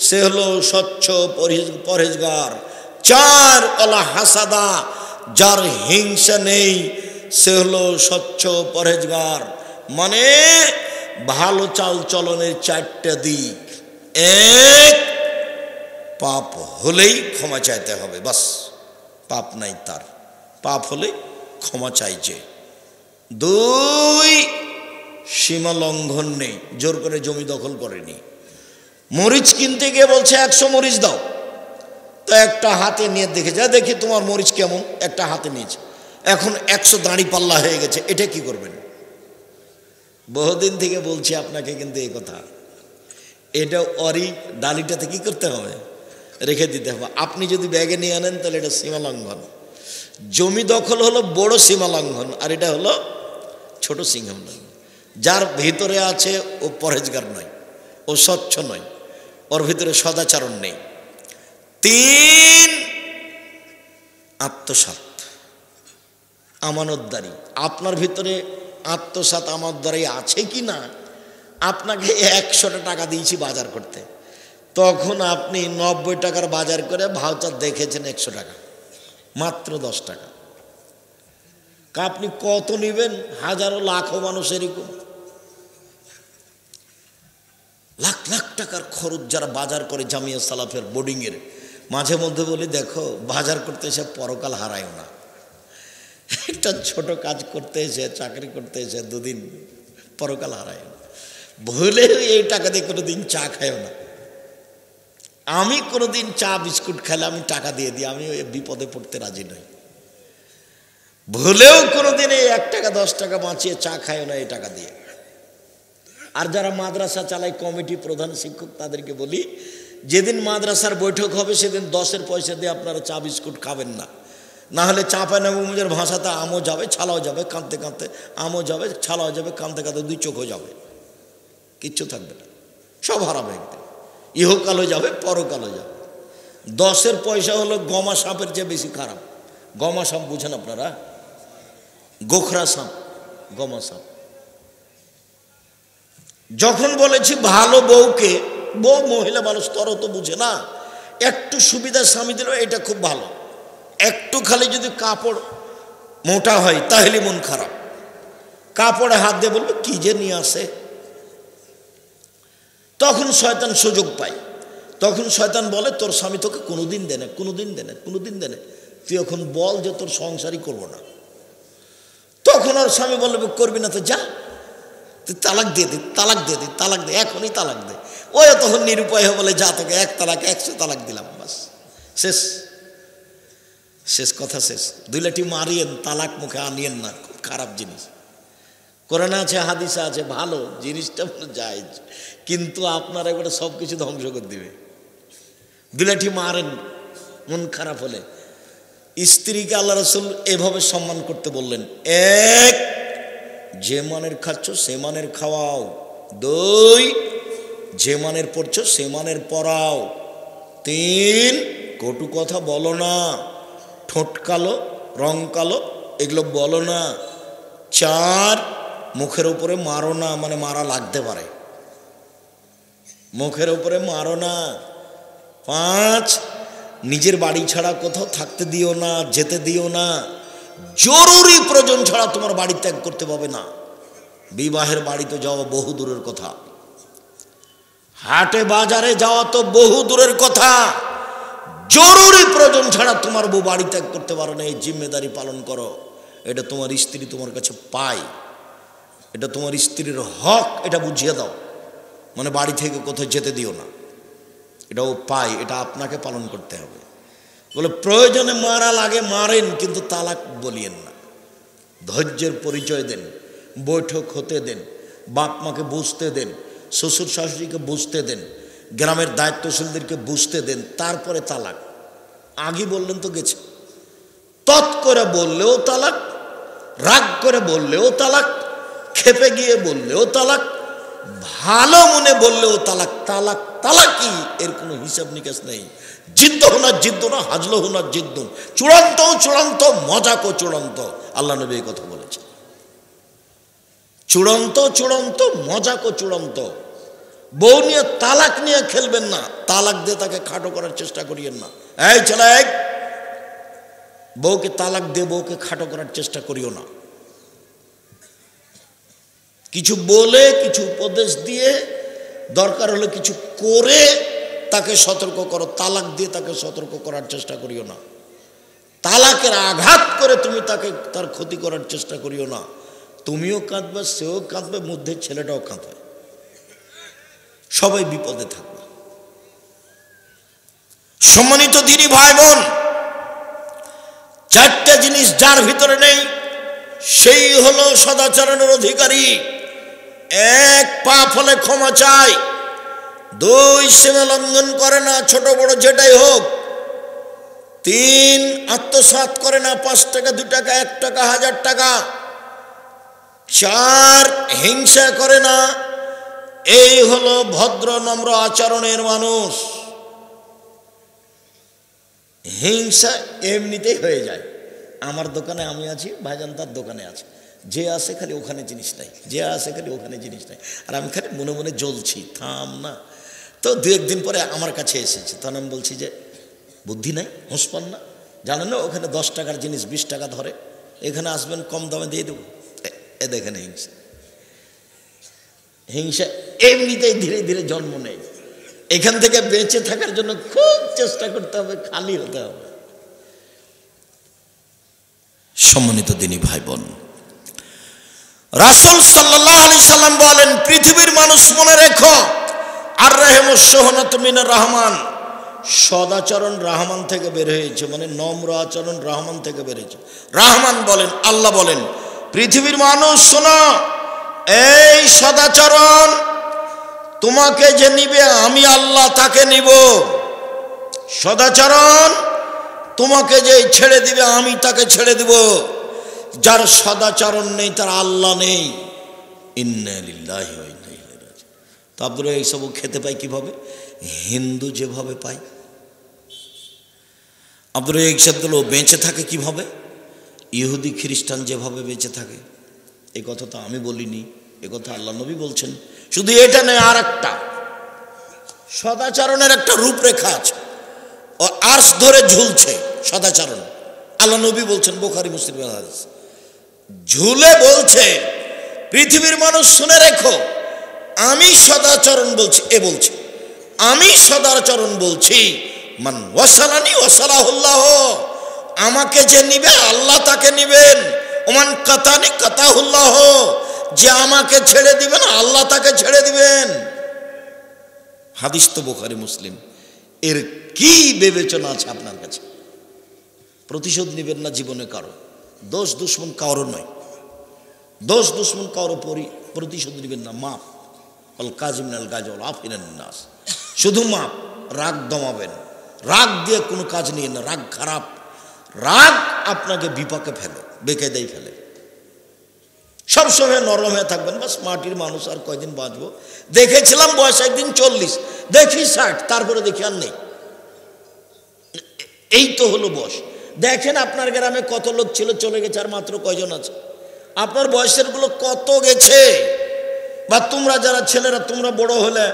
সে হলো স্বচ্ছ পরহেজগার। চার ওলা হাসাদা, যার হিংসা নেই সে হলো স্বচ্ছ পরহেজগার। মানে ভালো চাল চলনের চারটা দিক, এক পাপ হলেই ক্ষমা চাইতে হবে, বাস, পাপ নাই তার, পাপ হলে ক্ষমা চাইছে। দুই সীমা লঙ্ঘন নেই, জোর করে জমি দখল করেনি। মরিচ কিনতে গিয়ে বলছে 100 মরিচ দাও, তো একটা হাতে নিয়ে দেখে যা, দেখি তোমার মরিচ কেমন, একটা হাতে নিয়েছে, এখন 100 দাঁড়ি পাল্লা হয়ে গেছে, এটা কি করবেন? বহুদিন থেকে বলছি আপনাকে, কিন্তু এই কথা, এটা অরি ডালিটাতে কি করতে হবে, রেখে দিতে হবে। আপনি যদি ব্যাগে নিয়ে আনেন তাহলে এটা সীমা লঙ্ঘন। জমি দখল হলো বড় সীমা লঙ্ঘন, আর এটা হলো ছোট সীমা লঙ্ঘন। যার ভিতরে আছে ও পরহেজগার নয়, ও স্বচ্ছ নয়, ওর ভিতরে সদাচরণ নেই। তিন আত্মসাৎ, আমানতদারি। আপনার ভিতরে আত্মসাৎ আমানতদারি আছে কি না? আপনাকে 100 টাকা দিয়েছি বাজার করতে, তখন আপনি 90 টাকার বাজার করে ভাউচার দেখেছেন 100 টাকা, মাত্র 10 টাকা। আপনি কত নেবেন? হাজারো লাখো মানুষ এরকম, লাখ লাখ টাকার খরচ যারা বাজার করে জামিয়া সালাফের বোর্ডিংয়ের। মাঝে মধ্যে বলি দেখো, বাজার করতে এসে পরকাল হারায়ও না। একটা ছোট কাজ করতে এসে, চাকরি করতে এসে 2 দিন পরকাল হারায় না। ভুলে এই টাকা দিয়ে কোনোদিন চা খায়ও না। আমি কোনোদিন চা বিস্কুট খেলে আমি টাকা দিয়ে দিই, আমি বিপদে পড়তে রাজি নই। ভুলেও কোনোদিন এই 1 টাকা 10 টাকা বাঁচিয়ে চা খায়ও না এই টাকা দিয়ে। আর যারা মাদ্রাসা চালায়, কমিটি, প্রধান শিক্ষক, তাদেরকে বলি যেদিন মাদ্রাসার বৈঠক হবে সেদিন 10-এর পয়সা দিয়ে আপনারা চা বিস্কুট খাবেন না, না হলে চাঁপাইনবাবগঞ্জের ভাষাতে আমও যাবে ছালাও যাবে, কাঁদতে কাঁদতে আমও যাবে ছালাও যাবে, কাঁদতে কাঁদতে 2 চোখও যাবে, কিচ্ছু থাকবে না, সব হারাবে একদিন। ইহকালও যাবে, পরকালও যাবে। 10-এর পয়সা হলো গমা সাপের চেয়ে বেশি খারাপ। গমা সাপ বুঝেন আপনারা? গোখরা সাপ, গমা সাপ। যখন বলেছি ভালো বউকে, বউ মহিলা মানুষ তর তো বুঝে না, একটু সুবিধা স্বামী দিল, এটা খুব ভালো। একটু খালি যদি কাপড় মোটা হয় তাহলে মন খারাপ, কাপড়ে হাত দিয়ে বলবে কি যে নিয়ে আসে, তখন শয়তান সুযোগ পায়। তখন শয়তান বলে তোর স্বামী তোকে কোনোদিন দেয় না, কোনোদিন দেয় না, কোনোদিন দেয় না, তুই এখন বল যে তোর সংসারই করবো না। তখন ওর স্বামী বলবে করবি না তো যা, তুই তালাক দিয়ে দি, তালাক দিয়ে দি, তালাক দে, এখনই তালাক দে। ওই তখন নিরুপায় হয়ে বলে যা তোকে 1 তালাক 100 তালাক দিলাম, বাস শেষ, শেষ কথা শেষ। 2 লাঠি মারিয়েন, তালাক মুখে আনিয়েন না, খুব খারাপ জিনিস। কোরআনে আছে, হাদিসে আছে, ভালো জিনিসটা জায়েজ, কিন্তু আপনার একবারে সব কিছু ধ্বংস করে দিবে। 2 লাঠি মারেন মন খারাপ হলে। স্ত্রীকে আল্লাহ রাসূল এভাবে সম্মান করতে বললেন, 1 যে মানের খাচ্ছ সে মানের খাওয়াও, 2 যে মানের পড়ছো সে মানের পড়াও, 3 কটু কথা বলো না, ঠোঁট কালো রং কালো এগুলো বলো না, 4 মুখের উপরে মারো না, মানে মারা লাগতে পারে, মুখের উপরে মারো না। 5, নিজের বাড়ি ছাড়া কোথাও থাকতে দিও না, যেতে দিও না। জরুরি প্রয়োজন ছাড়া তোমার বাড়ি ত্যাগ করতে পাবে না। বিবাহের বাড়িতে যাওয়া বহু দূরের কথা, হাটে বাজারে যাওয়া তো বহু দূরের কথা। জরুরি প্রয়োজন ছাড়া তোমার বউ বাড়ি ত্যাগ করতে পারে না। এই জিম্মেদারি পালন করো। এটা তোমার স্ত্রী তোমার কাছে পায়, এটা তোমার স্ত্রীর হক, এটা বুঝিয়ে দাও। মানে বাড়ি থেকে কোথাও যেতে দিও না, এটাও পায়, এটা আপনাকে পালন করতে হবে। বলে প্রয়োজনে মারা লাগে মারেন, কিন্তু তালাক বলিয়েন না। ধৈর্যের পরিচয় দেন, বৈঠক হতে দেন, বাপ মাকে বুঝতে দেন, শ্বশুর শাশুড়িকে বুঝতে দেন, গ্রামের দায়িত্বশীলদেরকে বুঝতে দেন, তারপরে তালাক। আগে বললেন তো গেছে। তৎ করে বললেও তালাক, রাগ করে বললেও তালাক, খেপে গিয়ে বললেও তালাক, ভালো মনে বললেও তালাক। তালাক তালাকি, এর কোনো হিসাব নিকাশ নেই। জিদ্দ হোনা জিদ্দ না, হাজল হোনা জিদ্দ, চূড়ান্ত চূড়ান্ত, মজাকো চূড়ান্ত। আল্লাহ নবী এই কথা বলেছে, চূড়ান্ত চূড়ান্ত, মজাকো চূড়ান্ত। বউ নিয়ে তালাক নিয়ে খেলবেন না, তালাক দিয়ে তাকে খাটো করার চেষ্টা করিয়েন না। এই ছেলে, বউকে তালাক দিয়ে বউকে খাটো করার চেষ্টা করিও না। কিছু বলে, কিছু উপদেশ দিয়ে, দরকার হলে কিছু করে তাকে সতর্ক করো। তালাক দিয়ে তাকে সতর্ক করার চেষ্টা করিও না। তালাকের আঘাত করে তুমি তাকে তার ক্ষতি করার চেষ্টা করিও না। তুমিও কাঁদবে, সেও কাঁদবে, মধ্যে ছেলেটাও কাঁদবে, সবাই বিপদে থাকবে। সম্মানিত দিনী ভাই বোন, 4টে জিনিস যার ভিতরে নেই সেই হলো সদাচরণের অধিকারী। 1, পাপ হলে ক্ষমা চায়। 2, সীমা লঙ্ঘন করে না, ছোট বড় যেটাই হোক। 3, আত্মসাৎ করে না, 5 টাকা 2 টাকা 1 টাকা 1000 টাকা। 4, হিংসা করে না। এই হলো ভদ্র নম্র আচরণের মানুষ। হিংসা এমনিতেই হয়ে যায়। আমার দোকানে আমি আছি, ভাইজান তার দোকানে আছে, যে আসে খালি ওখানে জিনিস নাই, যে আসে খালি ওখানে জিনিস নাই, আর আমি খালি মনে মনে জ্বলছি, থাম না। তো 2-1 দিন পরে আমার কাছে এসেছে, তখন আমি বলছি যে বুদ্ধি নাই, হুঁশ পান না, জানেন না ওখানে 10 টাকার জিনিস 20 টাকা ধরে, এখানে আসবেন কম দামে দিয়ে দেবো। এ দেখেন হিংসা। হিংসা এমনিতেই ধীরে ধীরে জন্ম নেয়। এখান থেকে বেঁচে থাকার জন্য খুব চেষ্টা করতে হবে, খালি হতে হবে। সম্মানিত দিনী ভাই বোন, রাসূল সাল্লাল্লাহু আলাইহি সাল্লাম বলেন, পৃথিবীর মানুষ মনে রেখো, আর রাহমুস সুহনাতু মিনার রহমান, সদাচরণ রহমান থেকে বের হয়েছে, মানে নম্র আচরণ রহমান থেকে বের হয়েছে। রহমান বলেন, আল্লাহ বলেন, পৃথিবীর মানুষ শোনো, এই সদাচরণ তোমাকে যে নিবে আমি আল্লাহ তাকে নিব। সদাচরণ তোমাকে যে ছেড়ে দিবে আমি তাকে ছেড়ে দিব। যার সদাচরণ নেই তার আল্লাহ নেই। ইন্না লিল্লাহি ওয়া ইন্না ইলাইহি রাজিউন। তো আপনারা এইসব খেতে পাই কিভাবে? হিন্দু যেভাবে পায়। আপনারা এই শব্দগুলো বেঁচে থাকে কিভাবে? ইহুদি খ্রিস্টান যেভাবে বেঁচে থাকে। এই কথা তো আমি বলিনি, এ কথা আল্লাহ নবী বলছেন। শুধু এটা নয়, আর একটা সদাচরণের একটা রূপরেখা আছে, ও আর্শ ধরে ঝুলছে সদাচরণ। আল্লাহ নবী বলছেন, বুখারী মুসলিমের হাদিস, ঝুলে বলছে, পৃথিবীর মানুষ শুনে রেখো, আমি সদাচরণ বলছি, এ বলছি আমি সদাচরণ বলছি, মান ওয়াসালানি ওয়াসালাহুল্লাহ, আমাকে যে নিবে আল্লাহ তাকে নিবেন। ওমান কাতানি কাতাহুল্লাহ, যে আমাকে ছেড়ে দিবেন আল্লাহ তাকে ছেড়ে দিবেন। হাদিস তো বুখারী মুসলিম। এর কি বিবেচনা আছে আপনার কাছে? প্রতিশোধ নেবেন না জীবনে কারো, দোষ দুশ্মন কারো নয়, দোষ দুশ্মন কারো প্রতিশোধ নেবেন না। মাপ, অল কাজিমিনাল গাজ ওয়াল আফিনান নাস, শুধু মাপ। রাগ দমাবেন, রাগ দিয়ে কোনো কাজ নিয়ে না, রাগ খারাপ। রাগ আপনাকে বিপাকে ফেলে, বেকায়দায় ফেলে। সবসময় নরম হয়ে থাকবেন, বাস মাটির মানুষ, আর কয়দিন বাঁচবো। দেখেছিলাম বয়স একদিন 40, দেখি 60, তারপরে দেখি আর নেই। এই তো হলো বয়স। দেখেন আপনার গ্রামে কত লোক ছিল, চলে গেছে, আর মাত্র কয়জন আছে। আপনার বয়সেরগুলো কত গেছে, বা তোমরা যারা ছেলেরা তোমরা বড় হলে,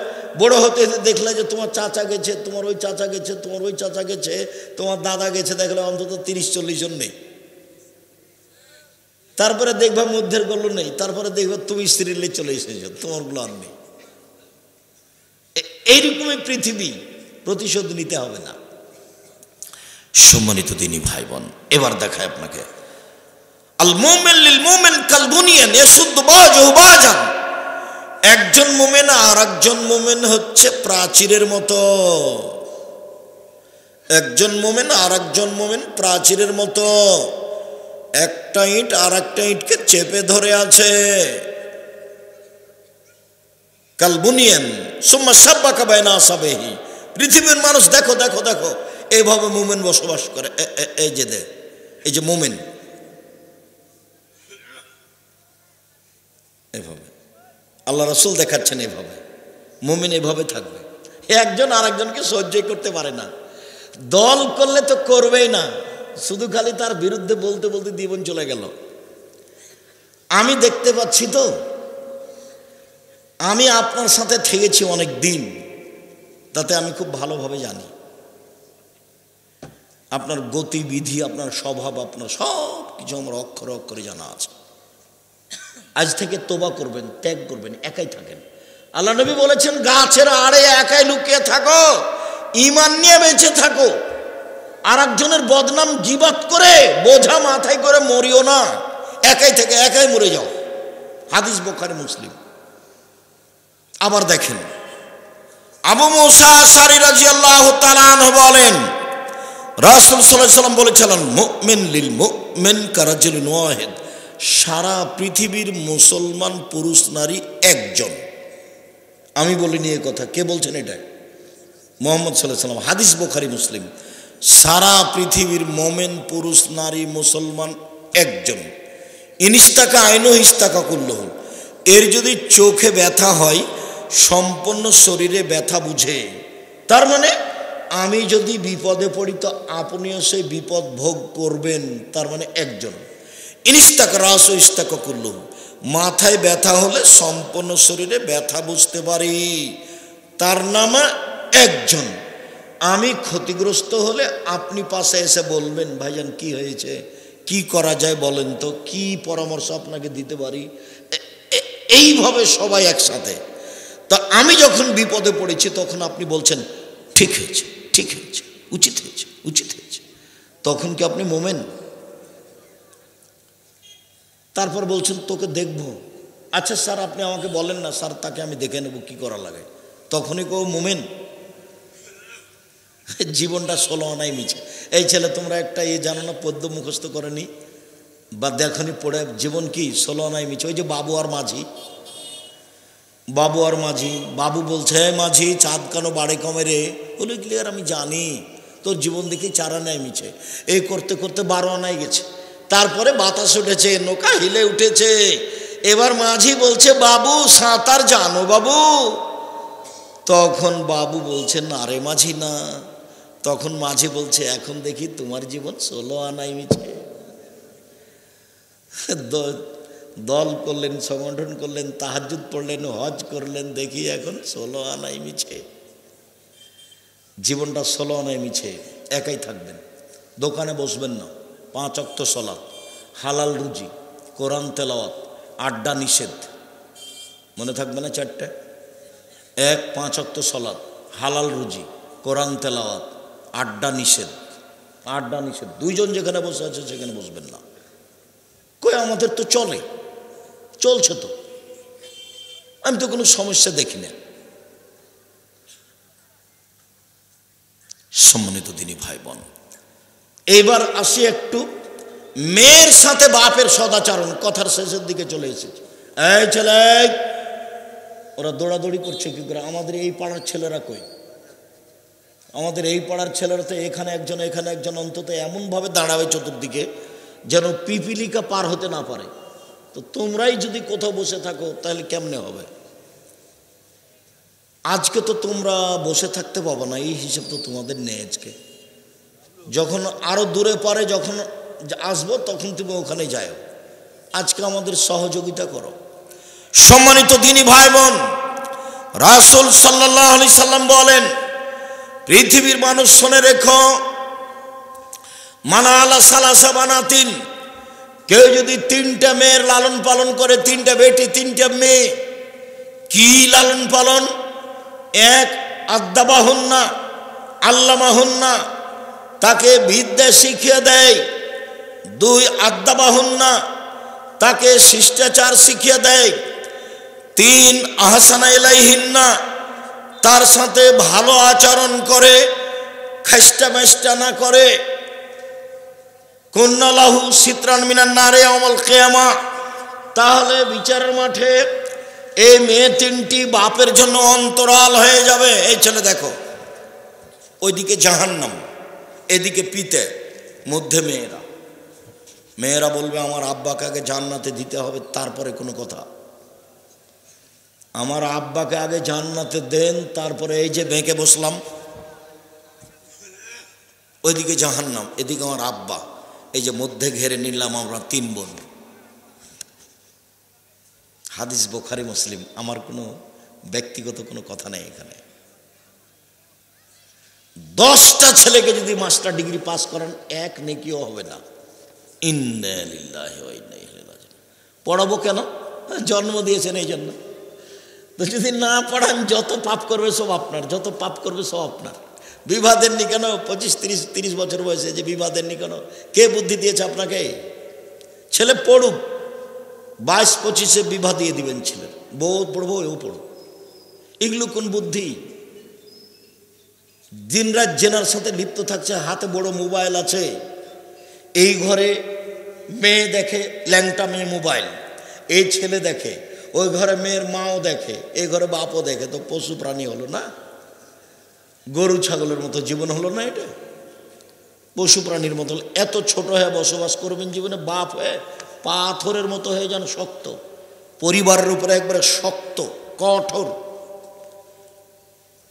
বড় হতে দেখলে যে তোমার চাচা গেছে, তোমার ওই চাচা গেছে, তোমার ওই চাচা গেছে, তোমার দাদা গেছে, দেখলে অন্তত 30-40 জন নেই। তারপরে দেখবা মধ্যের গুলো নেই, তারপরে দেখবা তুমি সিরিয়ালে চলে এসেছো, তোমারগুলো আর নেই। এইরকমই পৃথিবী, প্রতিশোধ নিতে হবে না। সম্মানিত দিনী ভাই বোন, এবার দেখায় আপনাকে আল মুমিন লিল মুমিন কাল বুনিয়ান ইয়াসুদ্দু বাযুহু বাযান। একজন মুমিন আর একজন মুমিন হচ্ছে প্রাচীরের মতো। একজন মুমিন আর একজন মুমিন প্রাচীরের মতো, একটা ইট আর একটা ইটকে চেপে ধরে আছে। কাল বুনিয়ান সুম্মা শাব্বাকা বাইনা আসাবিহি। পৃথিবীর মানুষ দেখো দেখো দেখো, এইভাবে মুমিন বসবাস করে। এই যে দেখ, এই যে মুমিন এভাবে, আল্লাহ রাসূল দেখাচ্ছেন এভাবে মুমিন এভাবে থাকবে। একজন আর একজনকে সহ্যই করতে পারে না। দল করলে তো করবেই না, শুধু খালি তার বিরুদ্ধে বলতে বলতে জীবন চলে গেল। আমি দেখতে পাচ্ছি তো, আমি আপনার সাথে থেকেছি অনেক দিন, তাতে আমি খুব ভালোভাবে জানি আপনার গতিবিধি, আপনার স্বভাব, আপনার সব কিছু আমার অক্ষরে অক্ষরে জানা আছে। আজ থেকে তোবা করবেন, ত্যাগ করবেন, একাই থাকেন। আল্লাহ নবী বলেছেন গাছের আড়ে একাই লুকিয়ে থাকো, ঈমান নিয়ে বেঁচে থাকো। আর একজনের বদনাম গীবাত করে বোঝা মাথায় করে মরিও না, একাই থেকে একাই মরে যাও। হাদিস বুখারী মুসলিম। আবার দেখেন আবু মুসা আশআরী রাদিয়াল্লাহু তাআলা আনহু বলেন রাসূল সাল্লাল্লাহু আলাইহি ওয়াসাল্লাম বলেছিলেন মুমিন লিল মুমিন কারাজুলিন ওয়াহিদ। সারা পৃথিবীর মুসলমান পুরুষ নারী একজন। আমি বলিনি এ কথা, কে বলছেন এটা? মুহাম্মদ সাল্লাল্লাহু আলাইহি ওয়াসাল্লাম। হাদিস বুখারী মুসলিম। সারা পৃথিবীর মোমেন পুরুষ নারী মুসলমান একজন। ইনিস্তাকা আইনু ইস্তাকা কুল্লুহু। এর যদি চোখে ব্যথা হয় সম্পূর্ণ শরীরে ব্যথা বুঝে। তার মানে আমি যদি বিপদে পড়ি তো আপনিও সেই বিপদ ভোগ করবেন, তার মানে একজন। ইনিস্তাকা রাসু ইস্তাকা কুল্লুহু। মাথায় ব্যথা হলে সম্পূর্ণ শরীরে ব্যথা বুঝতে পারি, তার নাম একজন। আমি ক্ষতিগ্রস্ত হলে আপনি পাশে এসে বলবেন ভাইজান কি হয়েছে, কি করা যায় বলেন তো, কি পরামর্শ আপনাকে দিতে পারি। এইভাবে সবাই একসাথে। তা আমি যখন বিপদে পড়েছি তখন আপনি বলছেন ঠিক হয়েছে, ঠিক হয়েছে, উচিত হয়েছে, উচিত হয়েছে, তখন কি আপনি মোমেন? তারপর বলছেন তোকে দেখবো। আচ্ছা স্যার আপনি আমাকে বলেন না, স্যার তাকে আমি দেখে নেব কি করা লাগে, তখনই কেউ মোমেন? জীবনটা 16 আনাই মিছে। এই ছেলে তোমরা একটা জানো না, পদ্য মুখস্থ করেনি বা দেখনি পড়ে, জীবন কি 16 আনাই মিছে। ওই যে বাবু আর মাঝি, বাবু আর মাঝি, বাবু বলছে মাঝি চাঁদ কেন বাড়ে কমে রে, বলে ক্লিয়ার আমি জানি তোর জীবন দেখি 4 আনাই মিছে। এই করতে করতে 12 আনায় গেছে। তারপরে বাতাস উঠেছে, নৌকা হিলে উঠেছে। এবার মাঝি বলছে বাবু সাঁতার জানো বাবু? তখন বাবু বলছে না রে মাঝি না। তখন মাঝি বলছে এখন দেখি তোমার জীবন 16 আনাই মিছে। দল করলেন, সংগঠন করলেন, তাহাজ্জুদ পড়লেন, হজ করলেন, দেখি এখন 16 আনাই মিছে। জীবনটা 16 আনাই মিছে। একাই থাকবেন, দোকানে বসবেন না, 5 ওয়াক্ত সালাত, হালাল রুজি, কোরআন তেলাওয়াত, আড্ডা নিষেধ। মনে থাকবে না 4টে? 1 5 ওয়াক্ত সালাত, হালাল রুজি, কোরআন তেলাওয়াত, আড্ডা নিষেধ। আড্ডা নিষেধ। 2 জন যেখানে বসে আছে সেখানে বসবেন না। কই আমাদের তো চলে, চলছে তো, আমি তো কোনো সমস্যা দেখি না। সম্মানিত দিনী ভাই বোন, এইবার আসি একটু মেয়ের সাথে বাপের সদাচরণ। কথার শেষের দিকে চলে এসেছে। এই ছেলে, ওরা দৌড়াদৌড়ি করছে কি করে? আমাদের এই পাড়ার ছেলেরা কই? আমাদের এই পাড়ার ছেলেরা তো এখানে একজন, এখানে একজন, অন্তত এমনভাবে দাঁড়াবে চতুর্দিকে যেন পিপিলিকা পার হতে না পারে। তো তোমরাই যদি কোথাও বসে থাকো তাহলে কেমনে হবে? আজকে তো তোমরা বসে থাকতে পাবো না, এই হিসেব তো তোমাদের নেই। আজকে যখন আরো দূরে পারে যখন আসবো তখন তুমি ওখানে যাও। আজকে আমাদের সহযোগিতা করো। সম্মানিত দিনী ভাই বোন, রাসূল সাল্লাল্লাহু আলাইহি সাল্লাম বলেন, পৃথিবীর মানুষ শুনে রেখো, মানা আলা সালাসা বানাতিন, কেউ যদি 3টা মেয়ের লালন পালন করে, 3টা বেটি 3টা মেয়ে, কি লালন পালন? 1 আদ্দাবাহুন্না আল্লামাহুন্না, তাকে বিদ্যা শিখিয়ে দেয়। 2 আদ্দাবাহুন্না, তাকে শিষ্টাচার শিখিয়ে দেয়। 3 আহসানা ইলাইহিন্না, তার সাথে ভালো আচরণ করে, খেষ্টা মেষ্টা না করে। কুন্না লাহু সিতরান মিনান নারে ইয়াউমাল কিয়ামা, তাহলে বিচারের মাঠে এই মেয়ে 3টি বাপের জন্য অন্তরাল হয়ে যাবে। এই ছেলে দেখো, ওইদিকে জাহান্নাম, এদিকে পিতে, মধ্যে মেয়েরা। মেয়েরা বলবে আমার আব্বাকে আগে জান্নাতে দিতে হবে, তারপরে কোনো কথা। আমার আব্বাকে আগে জান্নাতে দেন, তারপরে এই যে বেঁকে বসলাম, ওইদিকে জাহান্নাম, এদিকে আমার আব্বা, এই যে মধ্যে ঘেরে নিলাম আমরা 3 বোন। হাদিস বুখারী মুসলিম, আমার কোনো ব্যক্তিগত কোনো কথা নেই এখানে। 10টা ছেলেকে যদি মাস্টার ডিগ্রি পাস করেন, 1 নেকিও হবে না। ইন্না লিল্লাহি ওয়া ইন্না ইলাইহি রাজিউন। পড়াবো কেন? জন্ম দিয়েছেন এই জন্য। তো যদি না পড়ান, যত পাপ করবে সব আপনার, যত পাপ করবে সব আপনার। বিবাহ দেননি কেন? 25-30 বছর বয়সে যে বিবাহ দেননি কেন? কে বুদ্ধি দিয়েছে আপনাকে? ছেলে পড়ুক, 22-25-এ বিবাহ দিয়ে দিবেন ছেলের। বউ পড়বো, এও পড়ুক। এগুলো কোন বুদ্ধি? দিনরাত জেনার সাথে লিপ্ত থাকছে, হাতে বড় মোবাইল আছে। এই ঘরে মেয়ে দেখে, ল্যাংটা মেয়ে মোবাইল, এই ছেলে দেখে, ওই ঘরে মেয়ের মাও দেখে, এই ঘরে বাপও দেখে। তো পশু প্রাণী হলো না? গরু ছাগলের মতো জীবন হলো না? এটা পশু প্রাণীর মতো। এত ছোট হয়ে বসবাস করবেন জীবনে, বাপ হয়ে পাথরের মতো হয়ে যান, শক্ত, পরিবারের উপরে একবারে শক্ত, কঠোর।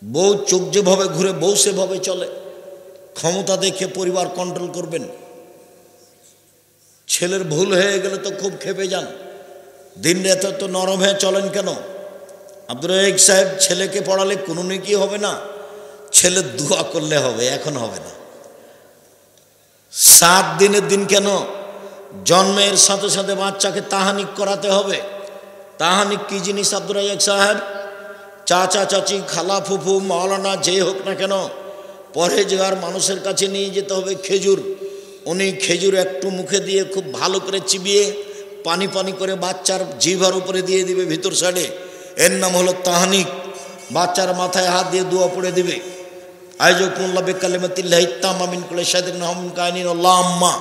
বউ চোখ যেভাবে ঘুরে, বউ সেভাবে চলে। ক্ষমতা দেখে পরিবার কন্ট্রোল করবেন। ছেলের ভুল হয়ে গেলে তো খুব খেপে যান। দিন রাতে তো নরম হয়ে চলেন কেন? আব্দুর রাজ্জাক সাহেব, ছেলেকে পড়ালে কোনো নেকি হবে না, ছেলে দোয়া করলে হবে, এখন হবে না। 7 দিনের দিন কেন? জন্মের সাথে সাথে বাচ্চাকে তাহানিক করাতে হবে। তাহানিক কি জিনিস আব্দুর রাজ্জাক সাহেব? চাচা চাচি, খালা ফুফু, মাওলানা যে হোক না কেন, পরহেজগার মানুষের কাছে নিয়ে যেতে হবে খেজুর। উনি খেজুর একটু মুখে দিয়ে খুব ভালো করে চিবিয়ে পানি পানি করে বাচ্চার জিভার উপরে দিয়ে দিবে ভিতর সাইডে। এর নাম হলো তাহানিক। বাচ্চার মাথায় হাত দিয়ে দোয়া পড়ে দিবে, আইজুকুল্লাহ বিকালিমাতিল্লাহি তাম্মা মিন কুল্লি শাইইন হামিন কাইনিন আল্লাহুম্মা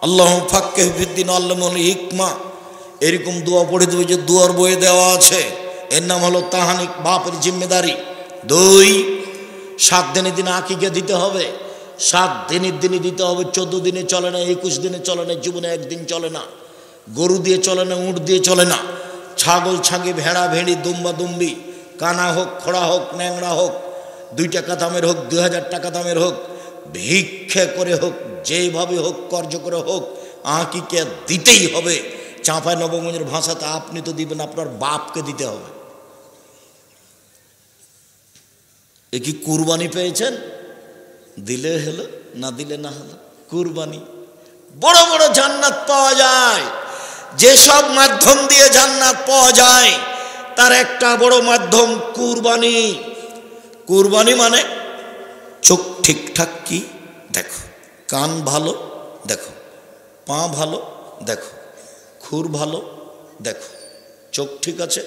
আল্লাহুম ফাক্কিহু ফিদ্দিন আল্লামুল হিকমা। এরকম দোয়া পড়ে দেবে, যে দোয়ার বইয়ে দেওয়া আছে। এর নাম হলো তাহানিক, বাপের জিম্মেদারি। 2 7 দিনের দিন আকিকা দিতে হবে। 7 দিনের দিনই দিতে হবে। 14 দিনে চলে না, 21 দিনে চলে না, জীবনে একদিন চলে না। গরু দিয়ে চলে না, উট দিয়ে চলে না। ছাগল ছাগি, ভেড়া ভেড়ি, দুম্বা দুম্বি, কানা হোক, খোড়া হোক, ন্যাংরা হোক, 2 টাকা দামের হোক, 2000 টাকা দামের হোক, ভিক্ষে করে হোক, যেভাবে হোক, কর্জ করে হোক, আকিকা দিতেই হবে। চাঁপাই নবগঞ্জের ভাষাতে আপনি তো দিবেন, আপনার বাপকে দিতে হবে। এ কি কুরবানি পেয়েছেন? দিলে হলো, না দিলে না হলো। কুরবানি। বড় বড় জান্নাত পাওয়া যায়। যেসব মাধ্যম দিয়ে জান্নাত পাওয়া যায়, তার একটা বড় মাধ্যম কুরবানি। কুরবানি মানে চোখ ঠিকঠাক কি দেখো, কান ভালো দেখো, পা ভালো দেখো, খুর ভালো দেখো, চোখ ঠিক আছে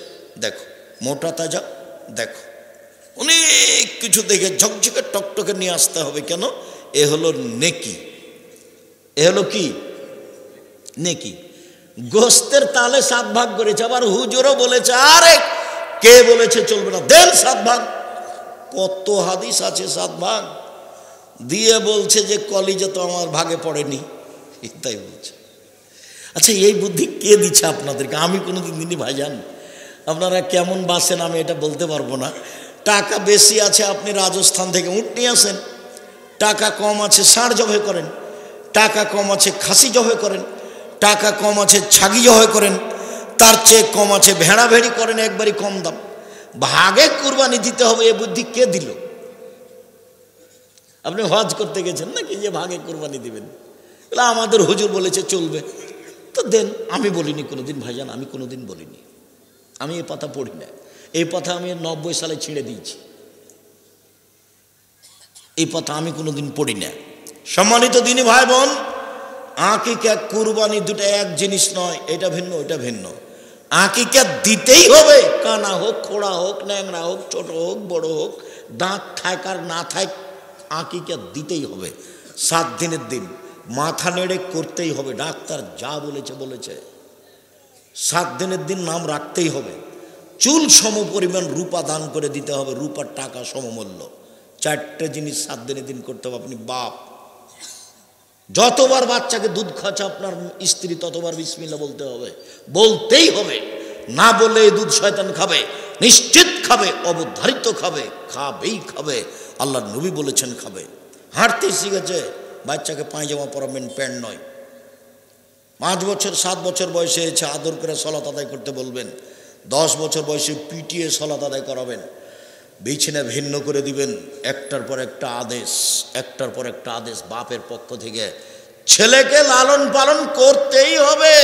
দেখো, মোটা তাজা দেখো, অনেক কিছু দেখে ঝকঝকে টকটকে নিয়ে আসতে হবে। কেন? এ হলো নেকি। এ হলো কি? নেকি। গোস্তের তালে 7 ভাগ করেছে। আবার হুজুরও বলেছে, আরে কে বলেছে চলবে না, দেন 7 ভাগ। কত হাদিস আছে 7 ভাগ দিয়ে বলছে যে কলিজা তো আমার ভাগে পড়েনি, তাই বলছে। আচ্ছা, এই বুদ্ধি কে দিচ্ছে আপনাদেরকে? আমি কোনোদিন দিনই ভাইজান। আপনারা কেমন বাসেন আমি এটা বলতে পারবো না। টাকা বেশি আছে, আপনি রাজস্থান থেকে উট নিয়ে আসেন। টাকা কম আছে, ষাঁড় জবাই করেন। টাকা কম আছে, খাসি জবাই করেন। টাকা কম আছে ছাগি জবাই করেন, তার চেয়ে কম আছে ভেড়া ভেড়ি করেন একবারই কম দাম। ভাগে কুরবানি দিতে হবে এ বুদ্ধি কে দিল? আপনি হজ করতে গেছেন নাকি যে ভাগে কুরবানি দিবেন? আমাদের হুজুর বলেছে চলবে, তো দেন। আমি বলিনি কোনোদিন ভাইজান, আমি কোনোদিন বলিনি, আমি এই কথা পড়ি না। এই কথা আমি 90 সালে ছেড়ে দিয়েছি, এই কথা আমি কোনোদিন পড়ি না। সম্মানিত দিনী ভাই বোন, আকিকা কুরবানি দুটো এক জিনিস নয়, এটা ভিন্ন ওইটা ভিন্ন। আকিকা দিতেই হবে, কানা হোক, খোড়া হোক, ন্যাংরা হোক, ছোট হোক, বড় হোক, দাঁত থাক আর না থাক, আকিকা দিতেই হবে। 7 দিনের দিন মাথা নেড়ে করতেই হবে, ডাক্তার যা বলেছে বলেছে। 7 দিনের দিন নাম রাখতেই হবে। চুল সম পরিমাণ রূপা দান করে দিতে হবে, রূপার টাকা সমমূল্য। 4টে জিনিস 7 দিনের দিন করতে হবে। আপনি বাপ, যতবার বাচ্চাকে দুধ খাচ্ছে আপনার স্ত্রী ততবার বিসমিল্লাহ বলতে হবে, বলতেই হবে। না বললে এই দুধ শয়তান খাবে, নিশ্চিত খাবে, অবধারিত খাবে, খাবেই খাবে। আল্লাহর নবী বলেছেন খাবে। হাঁটতে শিখেছে, বাচ্চাকে পায়জামা পরাবেন, প্যান্ট নয়। 5 বছর 7 বছর বয়সে এসে আদর করে সলাত আদায় করতে বলবেন। 10 বছর বয়সে পিটিয়ে সলাত আদায় করাবেন। বিছানা ভিন্ন করে দিবেন। একটার পর একটা আদেশ, একটার পর একটা আদেশ বাপের পক্ষ থেকে। ছেলেকে লালন পালন করতেই হবে,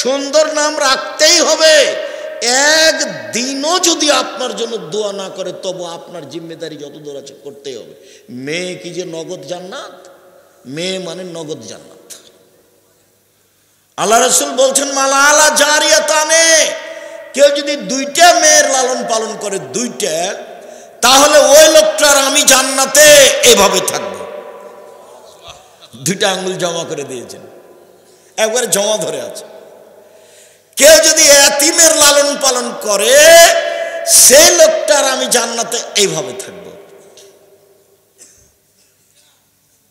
সুন্দর নাম রাখতেই হবে। একদিনও যদি আপনার জন্য দোয়া না করে তবু আপনার জিম্মেদারি যত দূর আছে করতেই হবে। মেয়ে কি যে নগদ জান্নাত? মেয়ে মানে নগদ জান্নাত। আল্লাহ রাসূল বলছেন মালা আলা জারিয়াতানে, কেউ যদি 2টা মেয়ের লালন পালন করে, 2টা, তাহলে ওই লোকটার আমি জান্নাতে এভাবে থাকবো। 2টা আঙ্গুল জমা করে দিয়েছেন, একবারে জমা ধরে আছে। কেউ যদি এতিমের লালন পালন করে, সেই লোকটার আমি জান্নাতে এইভাবে থাকব।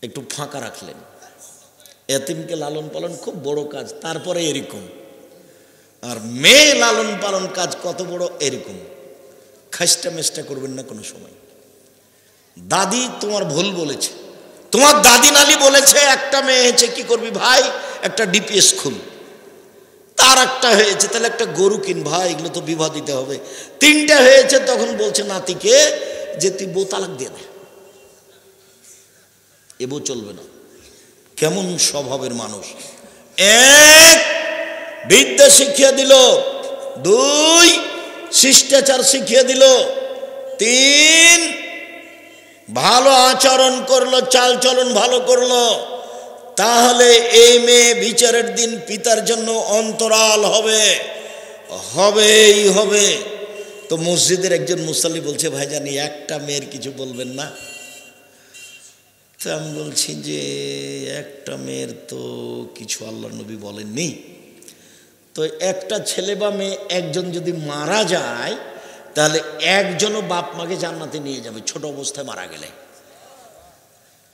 একটু ফাঁকা রাখলেন। এতিমকে লালন পালন খুব বড় কাজ, তারপরে এরকম। আর মেয়ে লালন পালন কাজ কত বড়, এরকম। খাস্টা মেস্টা করবেন না কোনো সময়। দাদি তোমার ভুল বলেছে, তোমার দাদি নালি বলেছে একটা মেয়ে হয়েছে, কি করবি ভাই? একটা ডিপিএস খুল। তার একটা হয়েছে, তাহলে একটা গরু কিন ভাই, এগুলো তো বিবাহ দিতে হবে। 3টা হয়েছে, তখন বলছে নাতিকে যে তুই বউ তালাক দিয়ে দে। এ বউ চলবে না। কেমন স্বভাবের মানুষ! 1 বিদ্যা শিখিয়ে দিল, 2 শিষ্টাচার শিখিয়ে দিল, 3 ভালো আচরণ করলো, চাল চলন ভালো করলো। তাহলে এই মেয়ে বিচারের দিন পিতার জন্য অন্তরাল হবে, হবেই হবে। তো মসজিদের একজন মুসাল্লি বলছে, ভাইজান একটা মেয়ের কিছু বলবেন না? তো আমি বলছি যে একটা মেয়ের তো কিছু আল্লাহর নবী বলেননি। তো একটা ছেলে বা মেয়ে একজন যদি মারা যায়, তাহলে একজনও বাপ মাকে জান্নাতে নিয়ে যাবে ছোট অবস্থায় মারা গেলে।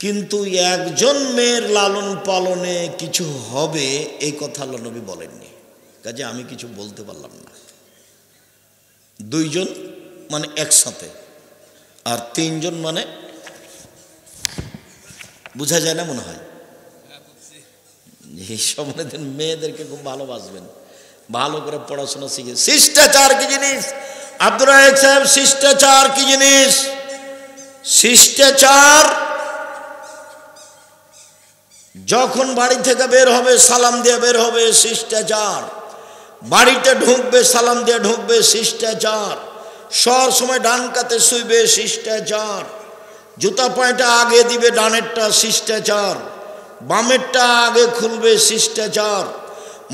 কিন্তু একজন মেয়ের লালন পালনে কিছু হবে এই কথা আল্লাহর নবী বলেননি, কাজে আমি কিছু বলতে পারলাম না। 2 জন মানে একসাথে, আর 3 জন মানে বোঝা যায় না মনে হয়। এই সময় মেয়েদেরকে খুব ভালোবাসবেন, ভালো করে পড়াশোনা শিখে। শিষ্টাচার কি জিনিস? আব্দুর রাজ্জাক সাহেব, শিষ্টাচার কি জিনিস? শিষ্টাচার যখন বাড়ি থেকে বের হবে সালাম দিয়ে বের হবে, শিষ্টাচার। বাড়িতে ঢুকবে সালাম দিয়ে ঢুকবে, শিষ্টাচার। সব সময় ডান কাতে শুইবে, শিষ্টাচার। জুতা পায়টা আগে দিবে ডানেরটা, শিষ্টাচার। বামেরটা আগে খুলবে, শিষ্টাচার।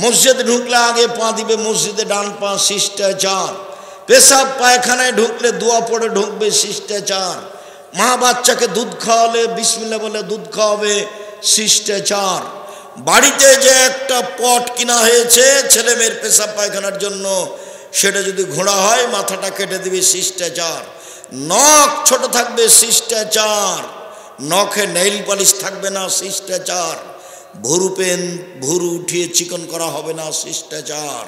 মসজিদে ঢুকলে আগে পা দিবে মসজিদে ডান পা, শিষ্টাচার। পেশাব পায়খানায় ঢুকলে দোয়া পড়ে ঢুকবে, শিষ্টাচার। মা বাচ্চাকে দুধ খাওয়ালে বিসমিল্লাহ বলে দুধ খাওয়াবে, শিষ্টাচার। বাড়িতে যে একটা পট কিনা হয়েছে ছেলে মেয়ের পেশাব পায়খানার জন্য, সেটা যদি ঘোড়া হয় মাথাটা কেটে দিবে, শিষ্টাচার। নখ ছোট থাকবে, শিষ্টাচার। নখে নেইল পলিশ থাকবে না, শিষ্টাচার। ভুরু উঠিয়ে চিকন করা হবে না, শিষ্টাচার।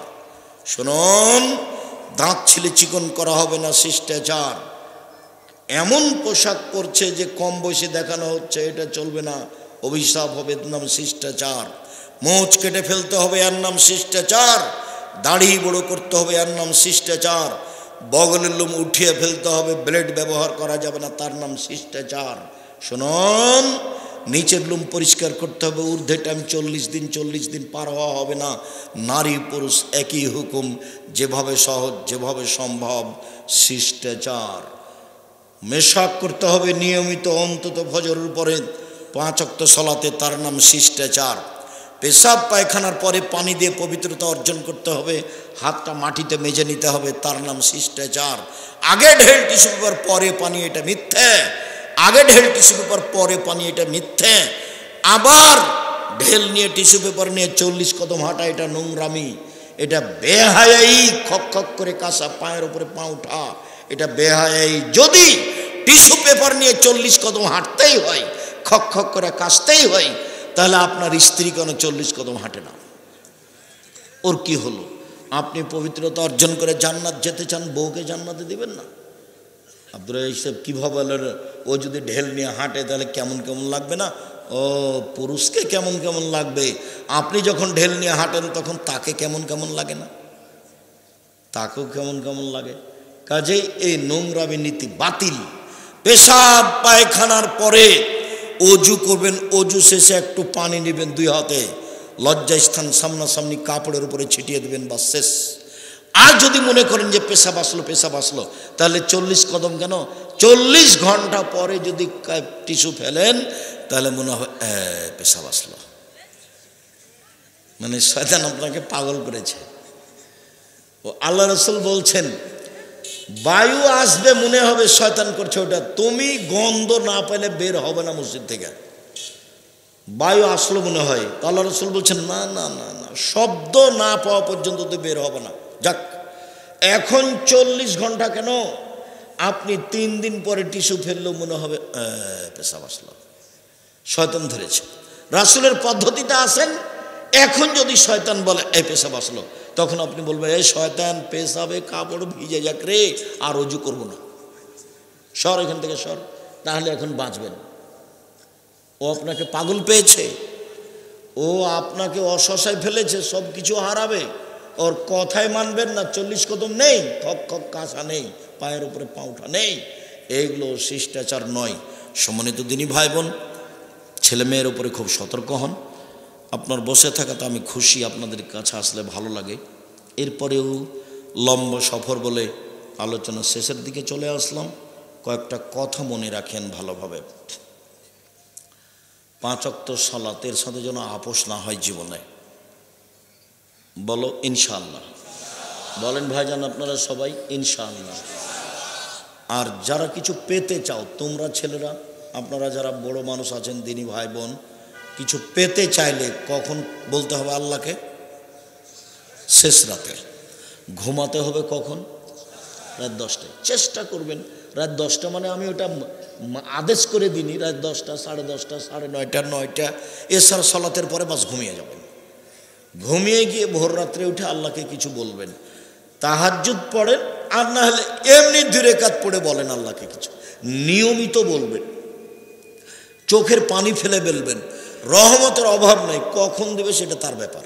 শুনুন, দাঁত ছিলে চিকন করা হবে না, শিষ্টাচার। এমন পোশাক পরছে যে কম বয়সে দেখানো হচ্ছে, এটা চলবে না। অভিশাপ হবে, এর নাম শিষ্টাচার। মোচ কেটে ফেলতে হবে, এর নাম শিষ্টাচার। দাড়ি বড় করতে হবে, এর নাম শিষ্টাচার। বগলের লোম উঠিয়ে ফেলতে হবে, ব্লেড ব্যবহার করা যাবে না, তার নাম শিষ্টাচার। শুনুন, নিচের লোম পরিষ্কার করতে হবে, ঊর্ধ্বে টাইম 40 দিন পার হওয়া হবে না। নারী পুরুষ একই হুকুম, যেভাবে সহজ যেভাবে সম্ভব, শিষ্টাচার। মেশাক করতে হবে নিয়মিত, অন্তত ফজরের পরে 5 ওয়াক্ত সালাতে, তার নাম শিষ্টাচার। পেশাব পায়খানার পরে পানি দিয়ে পবিত্রতা অর্জন করতে হবে, হাতটা মাটিতে মেজে নিতে হবে, তার নাম শিষ্টাচার। আগে ঢেল টিস্যু পেপার পরে পানি, এটা মিথ্যে। আগে ঢেল টিস্যু পেপার পরে পানি, এটা মিথ্যে। আবার ঢেল নিয়ে টিস্যু পেপার নিয়ে 40 কদম হাঁটা, এটা নোংরামি, এটা বেহায়াই। খক খক করে কাঁসা পায়ের উপরে পা উঠা, এটা বেহায়াই। যদি টিস্যু পেপার নিয়ে 40 কদম হাঁটতেই হয়, খক খক করে কাশতেই হয়, তাহলে আপনার স্ত্রী কেন 40 কদম হাঁটে না? ওর কি হলো? আপনি পবিত্রতা অর্জন করে জান্নাত যেতে চান, বউকে জান্নাতে দিবেন না? আব্দুল সাহেব কীভাবে বলেন? ও যদি ঢেল নিয়ে হাঁটে তাহলে কেমন কেমন লাগবে না? ও পুরুষকে কেমন কেমন লাগবে? আপনি যখন ঢেল নিয়ে হাঁটেন তখন তাকে কেমন কেমন লাগে না? তাকেও কেমন কেমন লাগে। কাজেই এই নোংরামি নীতি বাতিল। পেশাব পায়খানার পরে অজু করবেন, অজু শেষে একটু পানি নেবেন 2 হাতে, লজ্জাস্থান সামনাসামনি কাপড়ের উপরে ছিটিয়ে দেবেন, বা শেষ। আর যদি মনে করেন যে পেশাব আসলো, তাহলে 40 কদম কেন, 40 ঘন্টা পরে যদি টিস্যু ফেলেন তাহলে মনে হয় পেশাব আসলো। মানে শয়তান আপনাকে পাগল করেছে। ও আল্লাহ রাসূল বলছেন, বায়ু আসবে মনে হবে শয়তান করছে ওটা, তুমি গন্ধ না পেলে বের হবে না মসজিদ থেকে। বায়ু আসলো মনে হয়, আল্লাহ রাসূল বলছেন না না না না, শব্দ না পাওয়া পর্যন্ত তো বের হবে না। যাক, এখন 40 ঘন্টা কেন, আপনি 3 দিন পরে টিস্যু ফেললেও মনে হবে পেশাব আসলো, শয়তান ধরেছে। রাসূলের পদ্ধতিতে আসেন। এখন যদি শয়তান বলে এই পেশাব আসলো, তখন আপনি বলবেন এই শয়তান, পেশাবে কাপড় ভিজে যাক রে, আর অজু করবো না, সর এখান থেকে সর, তাহলে এখন বাঁচবেন। ও আপনাকে পাগল পেয়েছে, ও আপনাকে অশশায় ফেলেছে, সব কিছু হারাবে, ওর কথায় মানবেন না। 40 কদম নেই, খক খক কাঁসা নেই, পায়ের উপরে পা উঠা নেই, এইগুলো শিষ্টাচার নয়। সম্মানিত দিনী ভাই বোন, ছেলে মেয়ের উপরে খুব সতর্ক হন। আপনার বসে থাকাতে আমি খুশি, আপনাদের কাছে আসলে ভালো লাগে। এরপরেও লম্বা সফর বলে আলোচনা শেষের দিকে চলে আসলাম। কয়েকটা কথা মনে রাখেন ভালোভাবে। 5 ওয়াক্ত সালাতের সাথে যেন আপোষ না হয় জীবনে। বলো ইনশাআল্লাহ। বলেন ভাইজান আপনারা সবাই ইনশাআল্লাহ। আর যারা কিছু পেতে চাও, তোমরা ছেলেরা, আপনারা যারা বড় মানুষ আছেন, দিনী ভাই বোন, কিছু পেতে চাইলে কখন বলতে হবে আল্লাহকে? শেষ রাতে। ঘুমাতে হবে কখন? রাত 10টায়। চেষ্টা করবেন রাত 10টা, মানে আমি ওটা আদেশ করে দিইনি, রাত 10টা, 10:30, 9:30, 9টা, এছাড়া সালাতের পরে বাস ঘুমিয়ে যাবেন। ঘুমিয়ে গিয়ে ভোর রাত্রে উঠে আল্লাহকে কিছু বলবেন, তাহাজ্জুদ পড়েন, আর না হলে এমনি 2 রাকাত পড়ে বলেন আল্লাহকে কিছু, নিয়মিত বলবেন, চোখের পানি ফেলে বলবেন। রহমতের অভাব নাই, কখন দেবে সেটা তার ব্যাপার।